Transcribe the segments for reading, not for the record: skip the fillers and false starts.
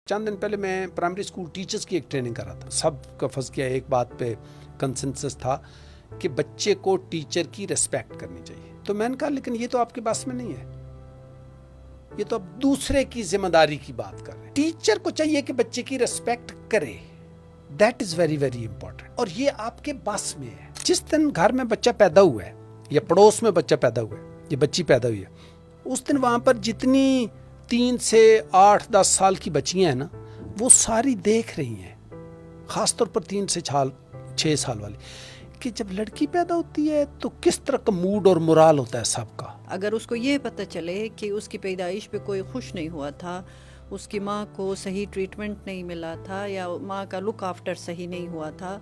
چند دن پہلے میں پرائمری اسکول ٹیچرز کی ایک ٹریننگ کر رہا تھا. سب کا فرض کیا ایک بات پہ کنسنسس تھا کہ بچے کو ٹیچر کی ریسپیکٹ کرنی چاہیے. تو میں نے کہا لیکن یہ تو آپ کے پاس میں نہیں ہے, یہ تو اب دوسرے کی ذمہ داری کی بات کر رہے ہیں. ٹیچر کو چاہیے کہ بچے کی ریسپیکٹ کرے. That is very very important. اور یہ آپ کے بس میں ہے. جس دن گھر میں بچہ پیدا ہوا ہے یا پڑوس میں بچہ پیدا ہوا ہے یا بچی پیدا ہوئی ہے, اس دن وہاں پر جتنی 3 سے 8-10 سال کی بچیاں ہیں نا, وہ ساری دیکھ رہی ہیں, خاص طور پر 3 سے 6 سال والی, کہ جب لڑکی پیدا ہوتی ہے تو کس طرح کا موڈ اور مورال ہوتا ہے سب کا. اگر اس کو یہ پتہ چلے کہ اس کی پیدائش پہ کوئی خوش نہیں ہوا تھا, اس کی ماں کو صحیح ٹریٹمنٹ نہیں ملا تھا, یا ماں کا لک آفٹر صحیح نہیں ہوا تھا,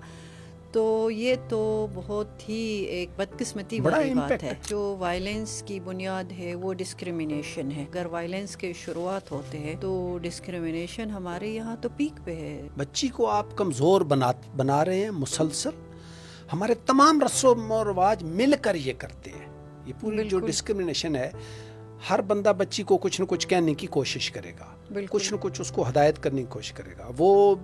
تو یہ تو بہت ہی ایک بدقسمتی والی بات ہے. جو وائلنس کی بنیاد ہے وہ ڈسکریمنیشن ہے. اگر وائلنس کے شروعات ہوتے ہیں تو ڈسکریمنیشن ہمارے یہاں تو پیک پہ ہے. بچی کو آپ کمزور بنا رہے ہیں مسلسل. ہمارے تمام رسم و رواج مل کر یہ کرتے ہیں. یہ پوری جو ڈسکریمنیشن ہے, ہر بندہ بچی کو کچھ نہ کچھ کہنے کی کوشش کرے گا, کچھ نہ کچھ اس کو ہدایت کرنے کی کوشش کرے گا. وہ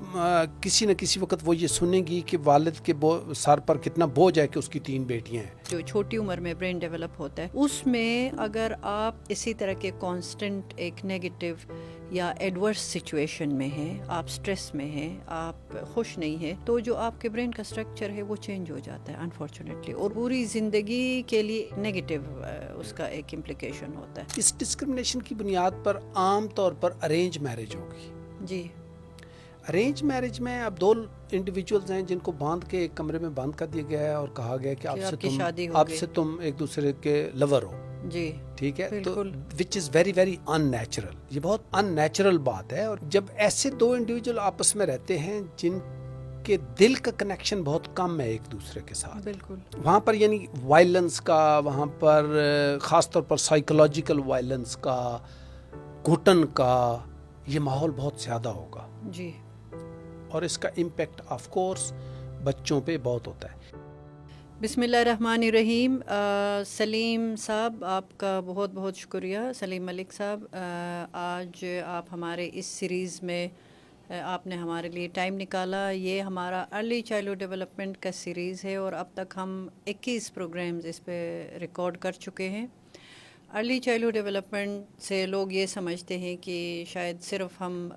کسی نہ کسی وقت وہ یہ سنے گی کہ والد کے سر پر کتنا بوجھ ہے کہ اس کی 3 بیٹیاں ہیں. جو چھوٹی عمر میں برین ڈیولپ ہوتا ہے, اس میں اگر آپ اسی طرح کے کانسٹنٹ ایک نیگیٹو یا ایڈورس سچویشن میں ہیں, آپ سٹریس میں ہیں, آپ خوش نہیں ہیں, تو جو آپ کے برین کا سٹرکچر ہے وہ چینج ہو جاتا ہے انفارچونیٹلی, اور پوری زندگی کے لیے نیگیٹو اس کا ایک امپلیکیشن ہوتا ہے. اس ڈسکرمنیشن کی بنیاد پر عام طور پر ارینج میرج ہوگی. جی, ارینج میرج میں اب 2 انڈیویجولز ہیں جن کو باندھ کے ایک کمرے میں بند کر دیا گیا ہے اور کہا گیا کہ آپ سے تم ایک دوسرے کے لور ہو. جی ٹھیک ہے, تو which is very very unnatural. یہ بہت ان نیچرل بات ہے. اور جب ایسے 2 انڈیویجول آپس میں رہتے ہیں جن کے دل کا کنیکشن بہت کم ہے ایک دوسرے کے ساتھ, بالکل, وہاں پر یعنی وائلنس کا, وہاں پر خاص طور پر سائیکولوجیکل وائلنس کا, گھٹن کا, یہ ماحول بہت زیادہ ہوگا. جی, اور اس کا امپیکٹ آف کورس بچوں پہ بہت ہوتا ہے. بسم اللہ الرحمن الرحیم. سلیم صاحب, آپ کا بہت بہت شکریہ. سلیم ملک صاحب, آج آپ ہمارے اس سیریز میں آپ نے ہمارے لیے ٹائم نکالا. یہ ہمارا ارلی چائلڈہڈ ڈیولپمنٹ کا سیریز ہے اور اب تک ہم 21 پروگرامز اس پہ ریکارڈ کر چکے ہیں. ارلی چائلڈہڈ ڈیولپمنٹ سے لوگ یہ سمجھتے ہیں کہ شاید صرف ہم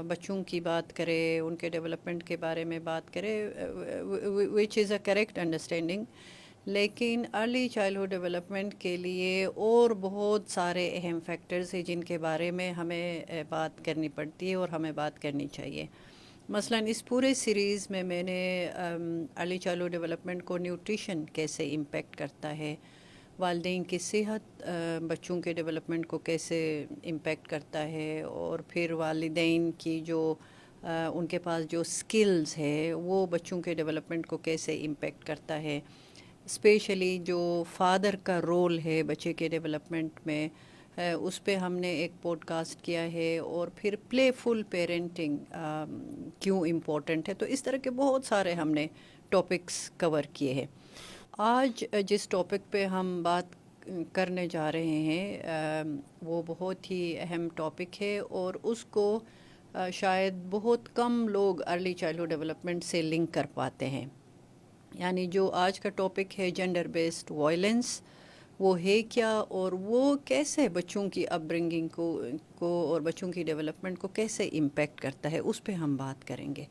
بچوں کی بات کریں, ان کے ڈیولپمنٹ کے بارے میں بات کریں, وچ از اے کریکٹ انڈرسٹینڈنگ. لیکن ارلی چائلڈہڈ ڈیولپمنٹ کے لیے اور بہت سارے اہم فیکٹرز ہیں جن کے بارے میں ہمیں بات کرنی پڑتی ہے اور ہمیں بات کرنی چاہیے. مثلاً اس پورے سیریز میں میں نے ارلی چائلڈہڈ ڈیولپمنٹ کو نیوٹریشن کیسے امپیکٹ کرتا ہے, والدین کی صحت بچوں کے ڈیولپمنٹ کو کیسے امپیکٹ کرتا ہے, اور پھر والدین کی جو ان کے پاس جو سکلز ہے وہ بچوں کے ڈیولپمنٹ کو کیسے امپیکٹ کرتا ہے, اسپیشلی جو فادر کا رول ہے بچے کے ڈیولپمنٹ میں, اس پہ ہم نے ایک پوڈ کاسٹ کیا ہے. اور پھر پلے فل پیرنٹنگ کیوں امپورٹنٹ ہے. تو اس طرح کے بہت سارے ہم نے ٹاپکس کور کیے ہیں. آج جس ٹاپک پہ ہم بات کرنے جا رہے ہیں وہ بہت ہی اہم ٹاپک ہے, اور اس کو شاید بہت کم لوگ ارلی چائلڈہڈ ڈیولپمنٹ سے لنک کر پاتے ہیں. یعنی جو آج کا ٹاپک ہے جینڈر بیسڈ وائلنس, وہ ہے کیا, اور وہ کیسے بچوں کی اپ برنگنگ کو اور بچوں کی ڈیولپمنٹ کو کیسے امپیکٹ کرتا ہے, اس پہ ہم بات کریں گے.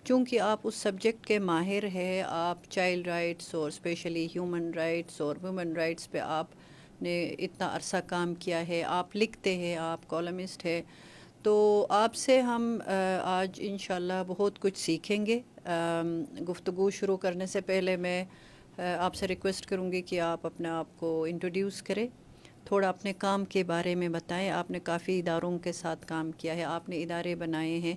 چونکہ آپ اس سبجیکٹ کے ماہر ہیں, آپ چائلڈ رائٹس اور اسپیشلی ہیومن رائٹس اور ویمن رائٹس پہ آپ نے اتنا عرصہ کام کیا ہے, آپ لکھتے ہیں, آپ کالمسٹ ہیں, تو آپ سے ہم آج انشاءاللہ بہت کچھ سیکھیں گے. گفتگو شروع کرنے سے پہلے میں آپ سے ریکویسٹ کروں گی کہ آپ اپنے آپ کو انٹروڈیوس کریں, تھوڑا اپنے کام کے بارے میں بتائیں. آپ نے کافی اداروں کے ساتھ کام کیا ہے, آپ نے ادارے بنائے ہیں,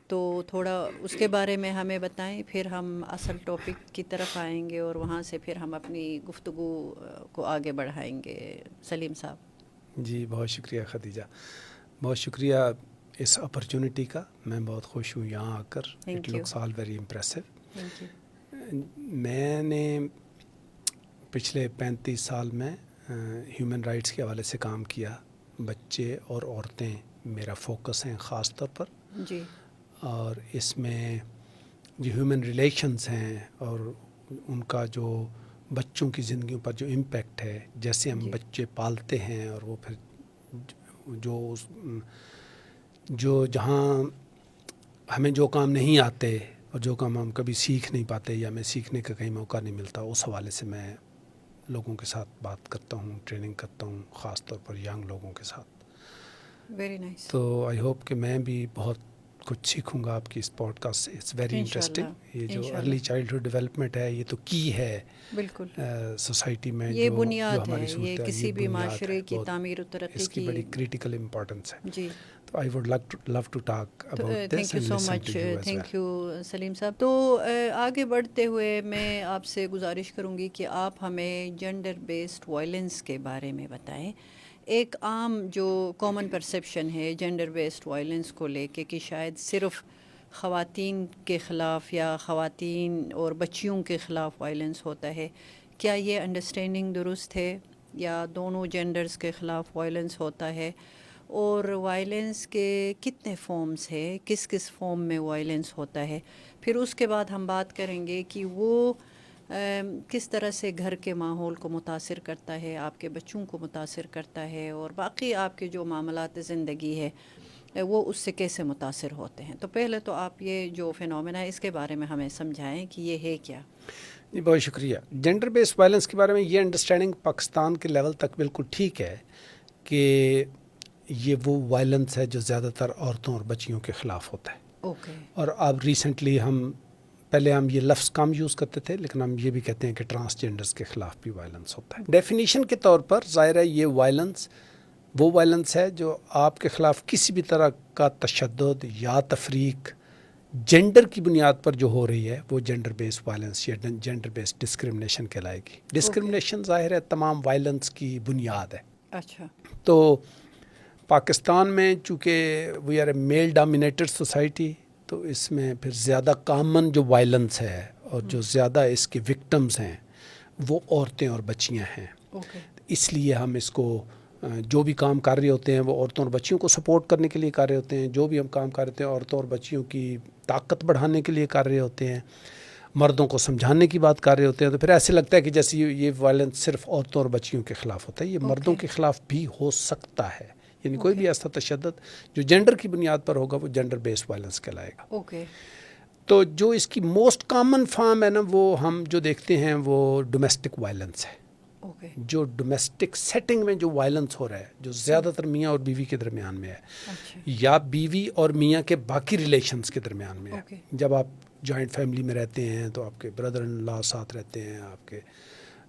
تو تھوڑا اس کے بارے میں ہمیں بتائیں. پھر ہم اصل ٹاپک کی طرف آئیں گے اور وہاں سے پھر ہم اپنی گفتگو کو آگے بڑھائیں گے. سلیم صاحب. جی بہت شکریہ خدیجہ, بہت شکریہ اس اپرچونٹی کا. میں بہت خوش ہوں یہاں آ کر. It looks all very impressive. میں نے پچھلے 35 سال میں ہیومن رائٹس کے حوالے سے کام کیا. بچے اور عورتیں میرا فوکس ہیں خاص طور پر. جی. اور اس میں جو ہیومن ریلیشنز ہیں اور ان کا جو بچوں کی زندگیوں پر جو امپیکٹ ہے، جیسے ہم بچے پالتے ہیں اور وہ پھر جو جہاں ہمیں جو کام نہیں آتے اور جو کام ہم کبھی سیکھ نہیں پاتے یا ہمیں سیکھنے کا کہیں موقع نہیں ملتا، اس حوالے سے میں لوگوں کے ساتھ بات کرتا ہوں، ٹریننگ کرتا ہوں، خاص طور پر ینگ لوگوں کے ساتھ. Very nice. تو آئی ہوپ کہ میں بھی بہت کچھ سیکھوں گا آپ کی اس پوڈ کاسٹ سے. It's very interesting. یہ جو ارلی چائلڈہڈ ڈیولپمنٹ ہے یہ تو کی ہے بالکل سوسائٹی میں، یہ جو بنیاد ہماری ہے، یہ صورت ہے، کسی بھی بنیاد معاشرے ہے، کی بہت تعمیر و ترقی اس کی بڑی کریٹیکل امپورٹنس ہے. جی. تو I would love to talk about this thank you and so listen much. To you as well. Thank you Salim صاحب. تو آگے بڑھتے ہوئے میں آپ سے گزارش کروں گی کہ آپ ہمیں جینڈر بیسڈ وائلنس کے بارے میں بتائیں. ایک عام جو کامن پرسیپشن ہے جینڈر بیسڈ وائلنس کو لے کے کہ شاید صرف خواتین کے خلاف یا خواتین اور بچیوں کے خلاف وائلنس ہوتا ہے، کیا یہ انڈرسٹینڈنگ درست ہے یا دونوں جینڈرز کے خلاف وائلنس ہوتا ہے؟ اور وائلنس کے کتنے فارمز ہیں، کس کس فارم میں وائلنس ہوتا ہے؟ پھر اس کے بعد ہم بات کریں گے کہ وہ کس طرح سے گھر کے ماحول کو متاثر کرتا ہے، آپ کے بچوں کو متاثر کرتا ہے، اور باقی آپ کے جو معاملات زندگی ہے وہ اس سے کیسے متاثر ہوتے ہیں. تو پہلے تو آپ یہ جو فینومینا ہے اس کے بارے میں ہمیں سمجھائیں کہ یہ ہے کیا. جی بہت شکریہ. جینڈر بیس وائلنس کے بارے میں یہ انڈرسٹینڈنگ پاکستان کے لیول تک بالکل ٹھیک ہے کہ یہ وہ وائلنس ہے جو زیادہ تر عورتوں اور بچیوں کے خلاف ہوتا ہے. اوکے. اور اب ریسنٹلی پہلے ہم یہ لفظ کم یوز کرتے تھے، لیکن ہم یہ بھی کہتے ہیں کہ ٹرانسجینڈرز کے خلاف بھی وائلنس ہوتا ہے. ڈیفینیشن کے طور پر ظاہر ہے یہ وائلنس وہ وائلنس ہے جو آپ کے خلاف کسی بھی طرح کا تشدد یا تفریق جینڈر کی بنیاد پر جو ہو رہی ہے وہ جینڈر بیس وائلنس یا جینڈر بیس ڈسکرمنیشن کہلائے گی. ڈسکرمنیشن ظاہر ہے تمام وائلنس کی بنیاد ہے. اچھا. تو پاکستان میں چونکہ we are a male dominated society, تو اس میں پھر زیادہ کامن جو وائلنس ہے اور جو زیادہ اس کے وکٹمز ہیں وہ عورتیں اور بچیاں ہیں. اس لیے ہم اس کو جو بھی کام کر رہے ہوتے ہیں وہ عورتوں اور بچیوں کو سپورٹ کرنے کے لیے کر رہے ہوتے ہیں. جو بھی ہم کام کر رہے ہیں عورتوں اور بچیوں کی طاقت بڑھانے کے لیے کر رہے ہوتے ہیں، مردوں کو سمجھانے کی بات کر رہے ہوتے ہیں. تو پھر ایسے لگتا ہے کہ جیسے یہ وائلنس صرف عورتوں اور بچیوں کے خلاف ہوتا ہے. یہ مردوں کے خلاف بھی ہو سکتا ہے، یعنی کوئی بھی ایسا تشدد جو جینڈر کی بنیاد پر ہوگا وہ جینڈر بیس وائلنس کہلائے گا. اوکے. تو جو اس کی موسٹ کامن فارم ہے نا، وہ ہم جو دیکھتے ہیں وہ ڈومیسٹک وائلنس ہے. جو ڈومیسٹک سیٹنگ میں جو وائلنس ہو رہا ہے، جو زیادہ تر میاں اور بیوی کے درمیان میں ہے یا بیوی اور میاں کے باقی ریلیشنز کے درمیان میں ہے. جب آپ جوائنٹ فیملی میں رہتے ہیں تو آپ کے بردر ان لا ساتھ رہتے ہیں، آپ کے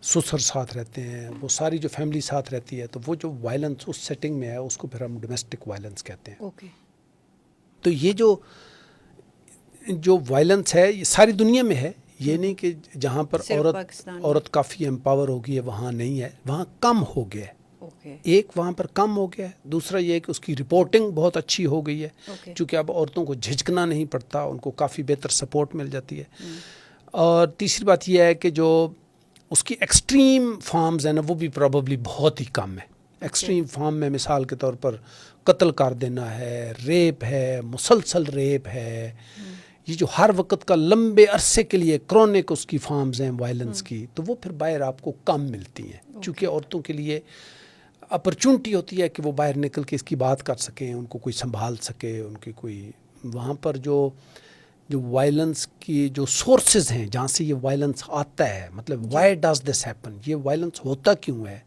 سسر ساتھ رہتے ہیں، وہ ساری جو فیملی ساتھ رہتی ہے، تو وہ جو وائلنس اس سیٹنگ میں ہے اس کو پھر ہم ڈومیسٹک وائلنس کہتے ہیں. تو یہ جو وائلنس ہے یہ ساری دنیا میں ہے. یہ نہیں کہ جہاں پر عورت کافی امپاور ہو گئی ہے وہاں نہیں ہے، وہاں کم ہو گیا ہے. ایک وہاں پر کم ہو گیا ہے، دوسرا یہ ہے کہ اس کی رپورٹنگ بہت اچھی ہو گئی ہے، چونکہ اب عورتوں کو جھجکنا نہیں پڑتا، ان کو کافی بہتر سپورٹ مل جاتی ہے. اور تیسری بات یہ ہے کہ جو اس کی ایکسٹریم فارمز ہیں نا وہ بھی پروبیبلی بہت ہی کم ہے. ایکسٹریم فارم میں مثال کے طور پر قتل کر دینا ہے، ریپ ہے، مسلسل ریپ ہے، یہ جو ہر وقت کا لمبے عرصے کے لیے کرونک اس کی فارمز ہیں وائلنس کی، تو وہ پھر باہر آپ کو کم ملتی ہیں. چونکہ عورتوں کے لیے اپرچونٹی ہوتی ہے کہ وہ باہر نکل کے اس کی بات کر سکیں، ان کو کوئی سنبھال سکے، ان کی کوئی وہاں پر جو وائلنس کی جو سورسز ہیں جہاں سے یہ وائلنس آتا ہے، مطلب وائی ڈز دس ہیپن، یہ وائلنس ہوتا کیوں ہے،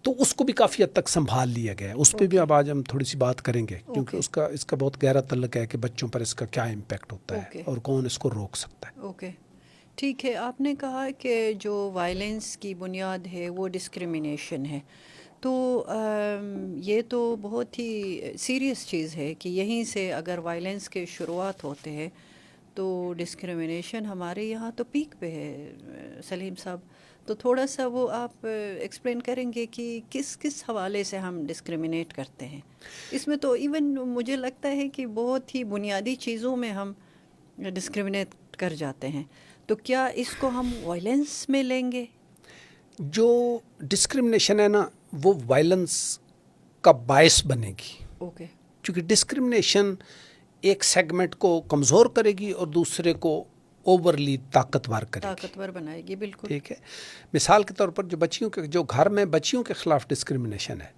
تو اس کو بھی کافی حد تک سنبھال لیا گیا ہے. اس پہ بھی اب آج ہم تھوڑی سی بات کریں گے، کیونکہ اس کا بہت گہرا تعلق ہے کہ بچوں پر اس کا کیا امپیکٹ ہوتا ہے اور کون اس کو روک سکتا ہے. اوکے ٹھیک ہے. آپ نے کہا کہ جو وائلنس کی بنیاد ہے وہ ڈسکرمنیشن ہے، تو یہ تو بہت ہی سیریس چیز ہے کہ یہیں سے اگر وائلنس کے شروعات ہوتے ہیں تو ڈسکرمنیشن ہمارے یہاں تو پیک پہ ہے. سلیم صاحب، تو تھوڑا سا وہ آپ ایکسپلین کریں گے کہ کس کس حوالے سے ہم ڈسکرمنیٹ کرتے ہیں؟ اس میں تو ایون مجھے لگتا ہے کہ بہت ہی بنیادی چیزوں میں ہم ڈسکرمنیٹ کر جاتے ہیں. تو کیا اس کو ہم وائلنس میں لیں گے؟ جو ڈسکرمنیشن ہے نا وہ وائلنس کا باعث بنے گی. اوکے. چونکہ ڈسکرمنیشن ایک سیگمنٹ کو کمزور کرے گی اور دوسرے کو اوورلی طاقتور کرے گی، طاقتور بنائے گی. بالکل ٹھیک ہے. مثال کے طور پر جو گھر میں بچیوں کے خلاف ڈسکرمنیشن ہے،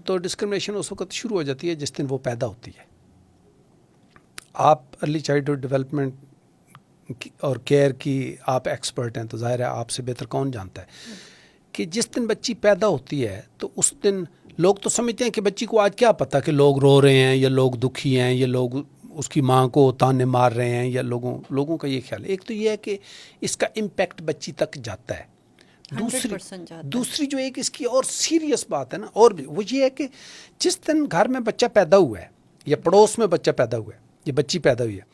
تو ڈسکرمنیشن اس وقت شروع ہو جاتی ہے جس دن وہ پیدا ہوتی ہے. آپ ارلی چائلڈہڈ ڈیولپمنٹ اور کیئر کی آپ ایکسپرٹ ہیں، تو ظاہر ہے آپ سے بہتر کون جانتا ہے کہ جس دن بچی پیدا ہوتی ہے تو اس دن لوگ تو سمجھتے ہیں کہ بچی کو آج کیا پتہ کہ لوگ رو رہے ہیں یا لوگ دکھی ہیں یا لوگ اس کی ماں کو تانے مار رہے ہیں، یا لوگوں کا یہ خیال ہے. ایک تو یہ ہے کہ اس کا امپیکٹ بچی تک جاتا ہے. 100% جاتا ہے. دوسری جو ایک اس کی اور سیریس بات ہے نا، اور بھی وہ یہ ہے کہ جس دن گھر میں بچہ پیدا ہوا ہے یا پڑوس میں بچہ پیدا ہوا ہے یا بچی پیدا ہوئی ہے،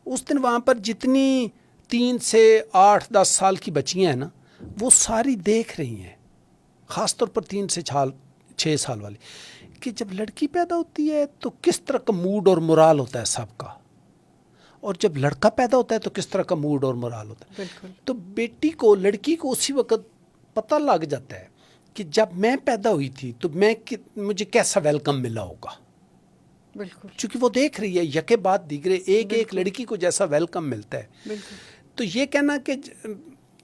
اس دن وہاں پر جتنی 3 سے 8-10 سال کی بچیاں ہیں نا، وہ ساری دیکھ رہی ہیں، خاص طور پر 3 سے 6 سال والی، کہ جب لڑکی پیدا ہوتی ہے تو کس طرح کا موڈ اور مورال ہوتا ہے سب کا، اور جب لڑکا پیدا ہوتا ہے تو کس طرح کا موڈ اور مورال ہوتا ہے. بالکل. تو لڑکی کو اسی وقت پتہ لگ جاتا ہے کہ جب میں پیدا ہوئی تھی تو مجھے کیسا ویلکم ملا ہوگا. بالکل. چونکہ وہ دیکھ رہی ہے یکے بعد دیگرے ایک لڑکی کو جیسا ویلکم ملتا ہے. بالکل. تو یہ کہنا کہ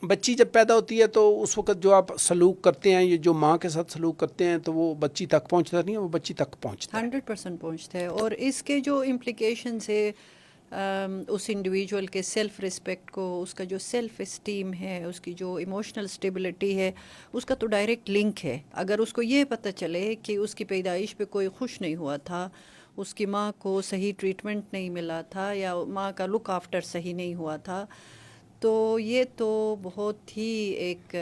بچی جب پیدا ہوتی ہے تو اس وقت جو آپ سلوک کرتے ہیں، یہ جو ماں کے ساتھ سلوک کرتے ہیں، تو وہ بچی تک پہنچتا نہیں ہے، وہ بچی تک پہنچتا ہے. 100% پہنچتا ہے. اور اس کے جو امپلیکیشنس ہے اس انڈیویجول کے سیلف رسپیکٹ کو، اس کا جو سیلف اسٹیم ہے، اس کی جو ایموشنل اسٹیبلٹی ہے، اس کا تو ڈائریکٹ لنک ہے. اگر اس کو یہ پتہ چلے کہ اس کی پیدائش پہ کوئی خوش نہیں ہوا تھا، اس کی ماں کو صحیح ٹریٹمنٹ نہیں ملا تھا، یا ماں کا لک آفٹر صحیح نہیں ہوا تھا، تو یہ تو بہت ہی ایک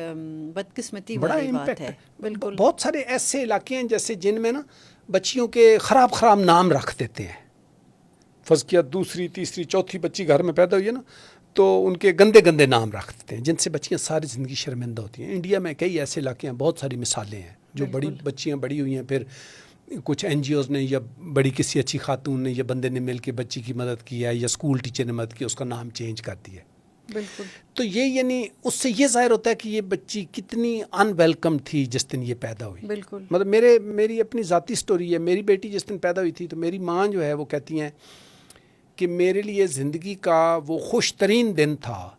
بدقسمتی والی بات ہے. بالکل. بہت سارے ایسے علاقے ہیں جیسے جن میں نا بچیوں کے خراب نام رکھ دیتے ہیں. فرض کیا 2ری 3ری 4تھی بچی گھر میں پیدا ہوئی ہے نا، تو ان کے گندے نام رکھ دیتے ہیں جن سے بچیاں ساری زندگی شرمندہ ہوتی ہیں. انڈیا میں کئی ایسے علاقے ہیں، بہت ساری مثالیں ہیں جو بڑی بچیاں بڑی ہوئی ہیں، پھر کچھ NGOs نے یا بڑی کسی اچھی خاتون نے یا بندے نے مل کے بچی کی مدد کی ہے، یا اسکول ٹیچر نے مدد کی، اس کا نام چینج کر دیا. بالکل. تو یہ یعنی اس سے یہ ظاہر ہوتا ہے کہ یہ بچی کتنی ان ویلکم تھی جس دن یہ پیدا ہوئی. بالکل. مطلب میری اپنی ذاتی سٹوری ہے. میری بیٹی جس دن پیدا ہوئی تھی تو میری ماں جو ہے وہ کہتی ہیں کہ میرے لیے زندگی کا وہ خوش ترین دن تھا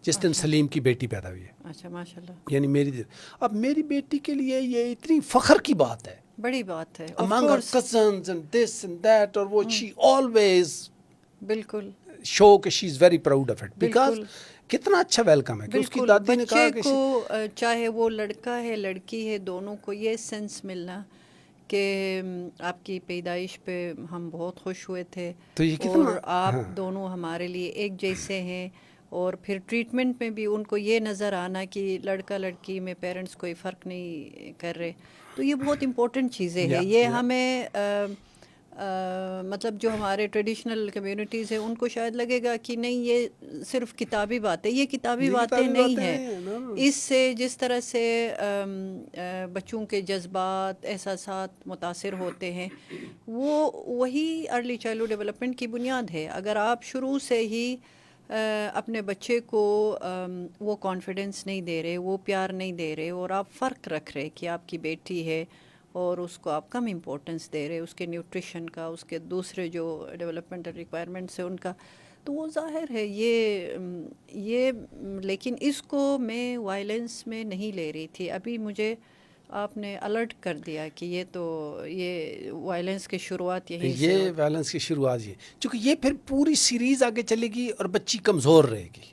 جس دن سلیم کی بیٹی پیدا ہوئی ہے. اچھا، ماشاء اللہ. یعنی اب میری بیٹی کے لیے یہ اتنی فخر کی بات ہے، بڑی بات ہے. among her cousins and this and that، اور وہ she always بالکل show کہ she is very proud of it because کتنا اچھا ویلکم ہے کہ اس کی دادی نے کہا کہ بچے کو چاہے وہ لڑکا ہے لڑکی ہے، دونوں کو یہ سینس ملنا کہ آپ کی پیدائش پہ ہم بہت خوش ہوئے تھے، اور آپ دونوں ہمارے لیے ایک جیسے ہیں. اور پھر ٹریٹمنٹ میں بھی ان کو یہ نظر آنا کہ لڑکا لڑکی میں پیرنٹس کوئی فرق نہیں کر رہے. تو یہ بہت امپورٹنٹ چیزیں ہیں. یہ ہمیں مطلب جو ہمارے ٹریڈیشنل کمیونٹیز ہیں ان کو شاید لگے گا کہ نہیں یہ صرف کتابی باتیں، یہ کتابی باتیں نہیں ہیں. اس سے جس طرح سے بچوں کے جذبات احساسات متاثر ہوتے ہیں، وہی ارلی چائلڈہڈ ڈیولپمنٹ کی بنیاد ہے. اگر آپ شروع سے ہی اپنے بچے کو وہ کانفیڈنس نہیں دے رہے، وہ پیار نہیں دے رہے، اور آپ فرق رکھ رہے کہ آپ کی بیٹی ہے اور اس کو آپ کم امپورٹنس دے رہے، اس کے نیوٹریشن کا، اس کے دوسرے جو ڈیولپمنٹل ریکوائرمنٹس ہیں ان کا، تو وہ ظاہر ہے یہ لیکن اس کو میں وائلنس میں نہیں لے رہی تھی. ابھی مجھے آپ نے الرٹ کر دیا کہ یہ وائلنس کی شروعات یہ وائلنس کی شروعات یہ، چونکہ یہ پھر پوری سیریز آگے چلے گی اور بچی کمزور رہے گی.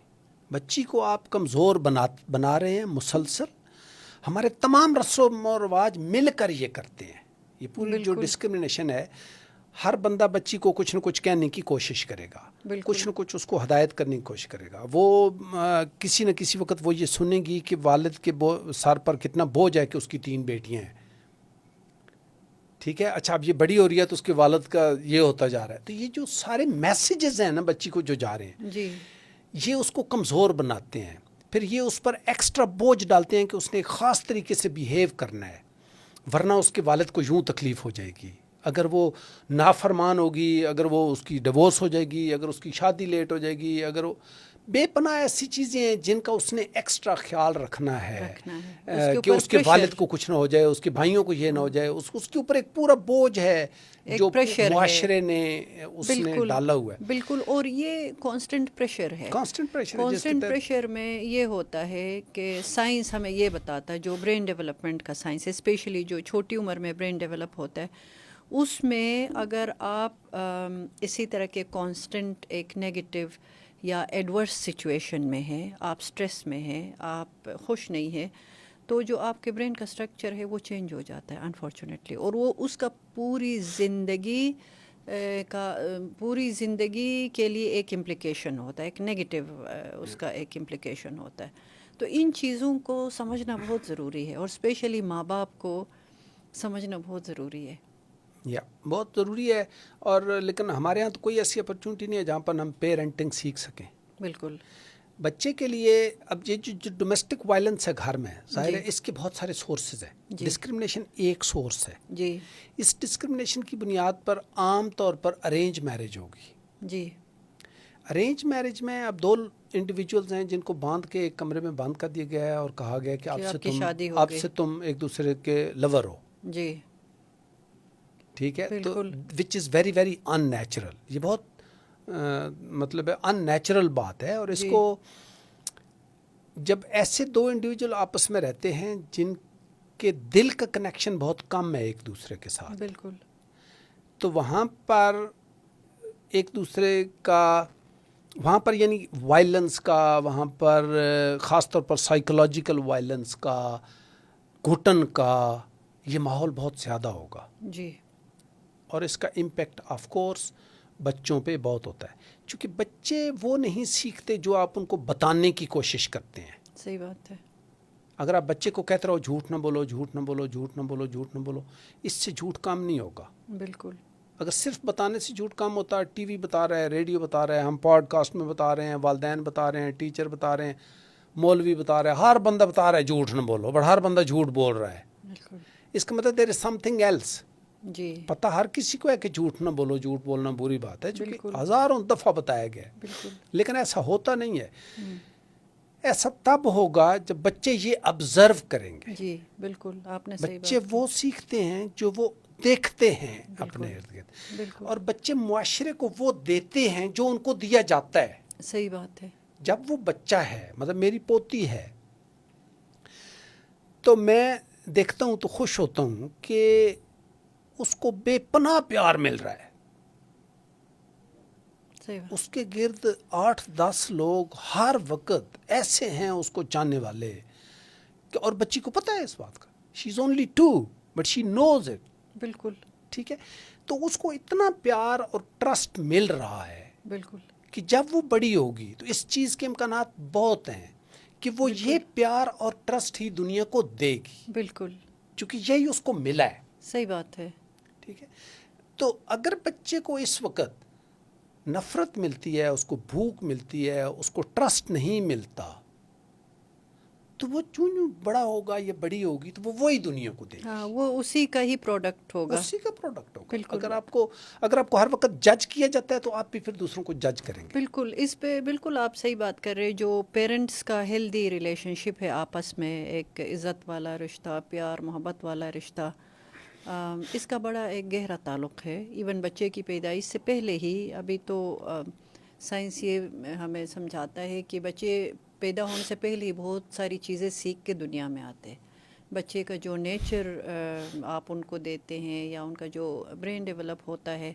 بچی کو آپ کمزور بنا رہے ہیں مسلسل. ہمارے تمام رسم و رواج مل کر یہ کرتے ہیں. یہ پوری جو ڈسکرمنیشن ہے، ہر بندہ بچی کو کچھ نہ کچھ کہنے کی کوشش کرے گا، کچھ نہ کچھ اس کو ہدایت کرنے کی کوشش کرے گا. وہ کسی نہ کسی وقت وہ یہ سنے گی کہ والد کے سر پر کتنا بوجھ ہے کہ اس کی 3 بیٹیاں ہیں. ٹھیک ہے، اچھا اب یہ بڑی ہو رہی ہے تو اس کے والد کا یہ ہوتا جا رہا ہے. تو یہ جو سارے میسیجز ہیں نا بچی کو جو جا رہے ہیں جی، یہ اس کو کمزور بناتے ہیں. پھر یہ اس پر ایکسٹرا بوجھ ڈالتے ہیں کہ اس نے ایک خاص طریقے سے بیہیو کرنا ہے، ورنہ اس کے والد کو یوں تکلیف ہو جائے گی. اگر وہ نافرمان ہوگی، اگر وہ اس کی ڈیورس ہو جائے گی، اگر اس کی شادی لیٹ ہو جائے گی، اگر وہ بے پناہ ایسی چیزیں ہیں جن کا اس نے ایکسٹرا خیال رکھنا ہے کہ اس کے والد کو کچھ نہ ہو جائے، اس کے بھائیوں کو یہ نہ ہو جائے، اس کے اوپر ایک پورا بوجھ ہے جو معاشرے نے اس نے ڈالا ہوا ہے. بالکل. اور یہ کانسٹنٹ پریشر ہے. کانسٹنٹ پریشر میں یہ ہوتا ہے کہ سائنس ہمیں یہ بتاتا ہے، جو برین ڈیولپمنٹ کا سائنس ہے، اسپیشلی جو چھوٹی عمر میں برین ڈیولپ ہوتا ہے، اس میں اگر آپ اسی طرح کے کانسٹنٹ ایک نیگیٹو یا ایڈورس سچویشن میں ہیں، آپ سٹریس میں ہیں، آپ خوش نہیں ہیں، تو جو آپ کے برین کا سٹرکچر ہے وہ چینج ہو جاتا ہے انفارچونیٹلی، اور وہ اس کا پوری زندگی کے لیے ایک امپلیکیشن ہوتا ہے، ایک نیگیٹو اس کا ایک امپلیکیشن ہوتا ہے. تو ان چیزوں کو سمجھنا بہت ضروری ہے، اور اسپیشلی ماں باپ کو سمجھنا بہت ضروری ہے. بہت ضروری ہے. اور لیکن ہمارے ہاں تو کوئی ایسی اپرچونٹی نہیں ہے جہاں پر ہم پیرنٹنگ سیکھ سکیں. بالکل. بچے کے لیے اب یہ جو ڈومیسٹک وائلنس ہے گھر میں، ظاہر ہے اس کے بہت سارے سورسز ہیں. ڈسکرمنیشن ایک سورس ہے. جی. اس ڈسکرمنیشن کی بنیاد پر عام طور پر ارینج میرج ہوگی. جی. ارینج میرج میں اب دو انڈیویجولز ہیں جن کو باندھ کے ایک کمرے میں بند کر دیا گیا ہے اور کہا گیا کہ آپ سے تم ایک دوسرے کے لور ہو. جی. ٹھیک ہے. تو which is very very unnatural. یہ بہت مطلب ان نیچرل بات ہے. اور اس کو جب ایسے دو انڈیویجول آپس میں رہتے ہیں جن کے دل کا کنیکشن بہت کم ہے ایک دوسرے کے ساتھ، بالکل، تو وہاں پر ایک دوسرے کا، وہاں پر یعنی وائلنس کا، وہاں پر خاص طور پر سائیکولوجیکل وائلنس کا، گھٹن کا، یہ ماحول بہت زیادہ ہوگا. جی. اور اس کا امپیکٹ آف کورس بچوں پہ بہت ہوتا ہے، چونکہ بچے وہ نہیں سیکھتے جو آپ ان کو بتانے کی کوشش کرتے ہیں. صحیح بات ہے. اگر آپ بچے کو کہتے رہو جھوٹ نہ بولو، جھوٹ نہ بولو، جھوٹ نہ بولو، جھوٹ نہ بولو، اس سے جھوٹ کام نہیں ہوگا. بالکل. اگر صرف بتانے سے جھوٹ کام ہوتا ہے، ٹی وی بتا رہا ہے، ریڈیو بتا رہا ہے، ہم پوڈ کاسٹ میں بتا رہے ہیں، والدین بتا رہے ہیں، ٹیچر بتا رہے ہیں، مولوی بتا رہے ہیں، ہر بندہ بتا رہا ہے جھوٹ نہ بولو، بٹ ہر بندہ جھوٹ بول رہا ہے. بالکل. اس کا مطلب دیر از سم تھنگ ایلس. جی. پتہ ہر کسی کو ہے کہ جھوٹ نہ بولو، جھوٹ بولنا بری بات ہے، چونکہ ہزاروں دفعہ بتایا گیا ہے. بالکل. لیکن ایسا ہوتا نہیں ہے. ایسا تب ہوگا جب بچے یہ آبزرو کریں گے. جی بالکل، آپ نے صحیح بات. بچے وہ سیکھتے ہیں جو وہ دیکھتے ہیں اپنے ارد گرد. بالکل. اور بچے معاشرے کو وہ دیتے ہیں جو ان کو دیا جاتا ہے. صحیح بات ہے. جب وہ بچہ ہے، مطلب میری پوتی ہے، تو میں دیکھتا ہوں تو خوش ہوتا ہوں کہ اس کو بے پناہ پیار مل رہا ہے. اس کے گرد 8-10 لوگ ہر وقت ایسے ہیں اس کو جاننے والے کہ، اور بچی کو پتہ ہے اس بات کا. She is only 2 but she knows it. بالکل. ٹھیک ہے. تو اس کو اتنا پیار اور ٹرسٹ مل رہا ہے. بالکل. کہ جب وہ بڑی ہوگی تو اس چیز کے امکانات بہت ہیں کہ وہ یہ پیار اور ٹرسٹ ہی دنیا کو دے گی. بالکل. چونکہ یہی اس کو ملا ہے. صحیح بات ہے. ٹھیک ہے. تو اگر بچے کو اس وقت نفرت ملتی ہے، اس کو بھوک ملتی ہے، اس کو ٹرسٹ نہیں ملتا، تو وہ چوں بڑا ہوگا یا بڑی ہوگی تو وہ وہی دنیا کو دے گی. ہاں، وہ اسی کا ہی پروڈکٹ ہوگا. اسی کا پروڈکٹ ہوگا. بالکل. اگر آپ کو ہر وقت جج کیا جاتا ہے تو آپ بھی پھر دوسروں کو جج کریں گے. بالکل. اس پہ بالکل آپ صحیح بات کر رہے. جو پیرنٹس کا ہیلدی ریلیشن شپ ہے آپس میں، ایک عزت والا رشتہ، پیار محبت والا رشتہ، اس کا بڑا ایک گہرا تعلق ہے. ایون بچے کی پیدائش سے پہلے ہی. ابھی تو سائنس یہ ہمیں سمجھاتا ہے کہ بچے پیدا ہونے سے پہلے ہی بہت ساری چیزیں سیکھ کے دنیا میں آتے ہیں. بچے کا جو نیچر آپ ان کو دیتے ہیں، یا ان کا جو برین ڈیولپ ہوتا ہے،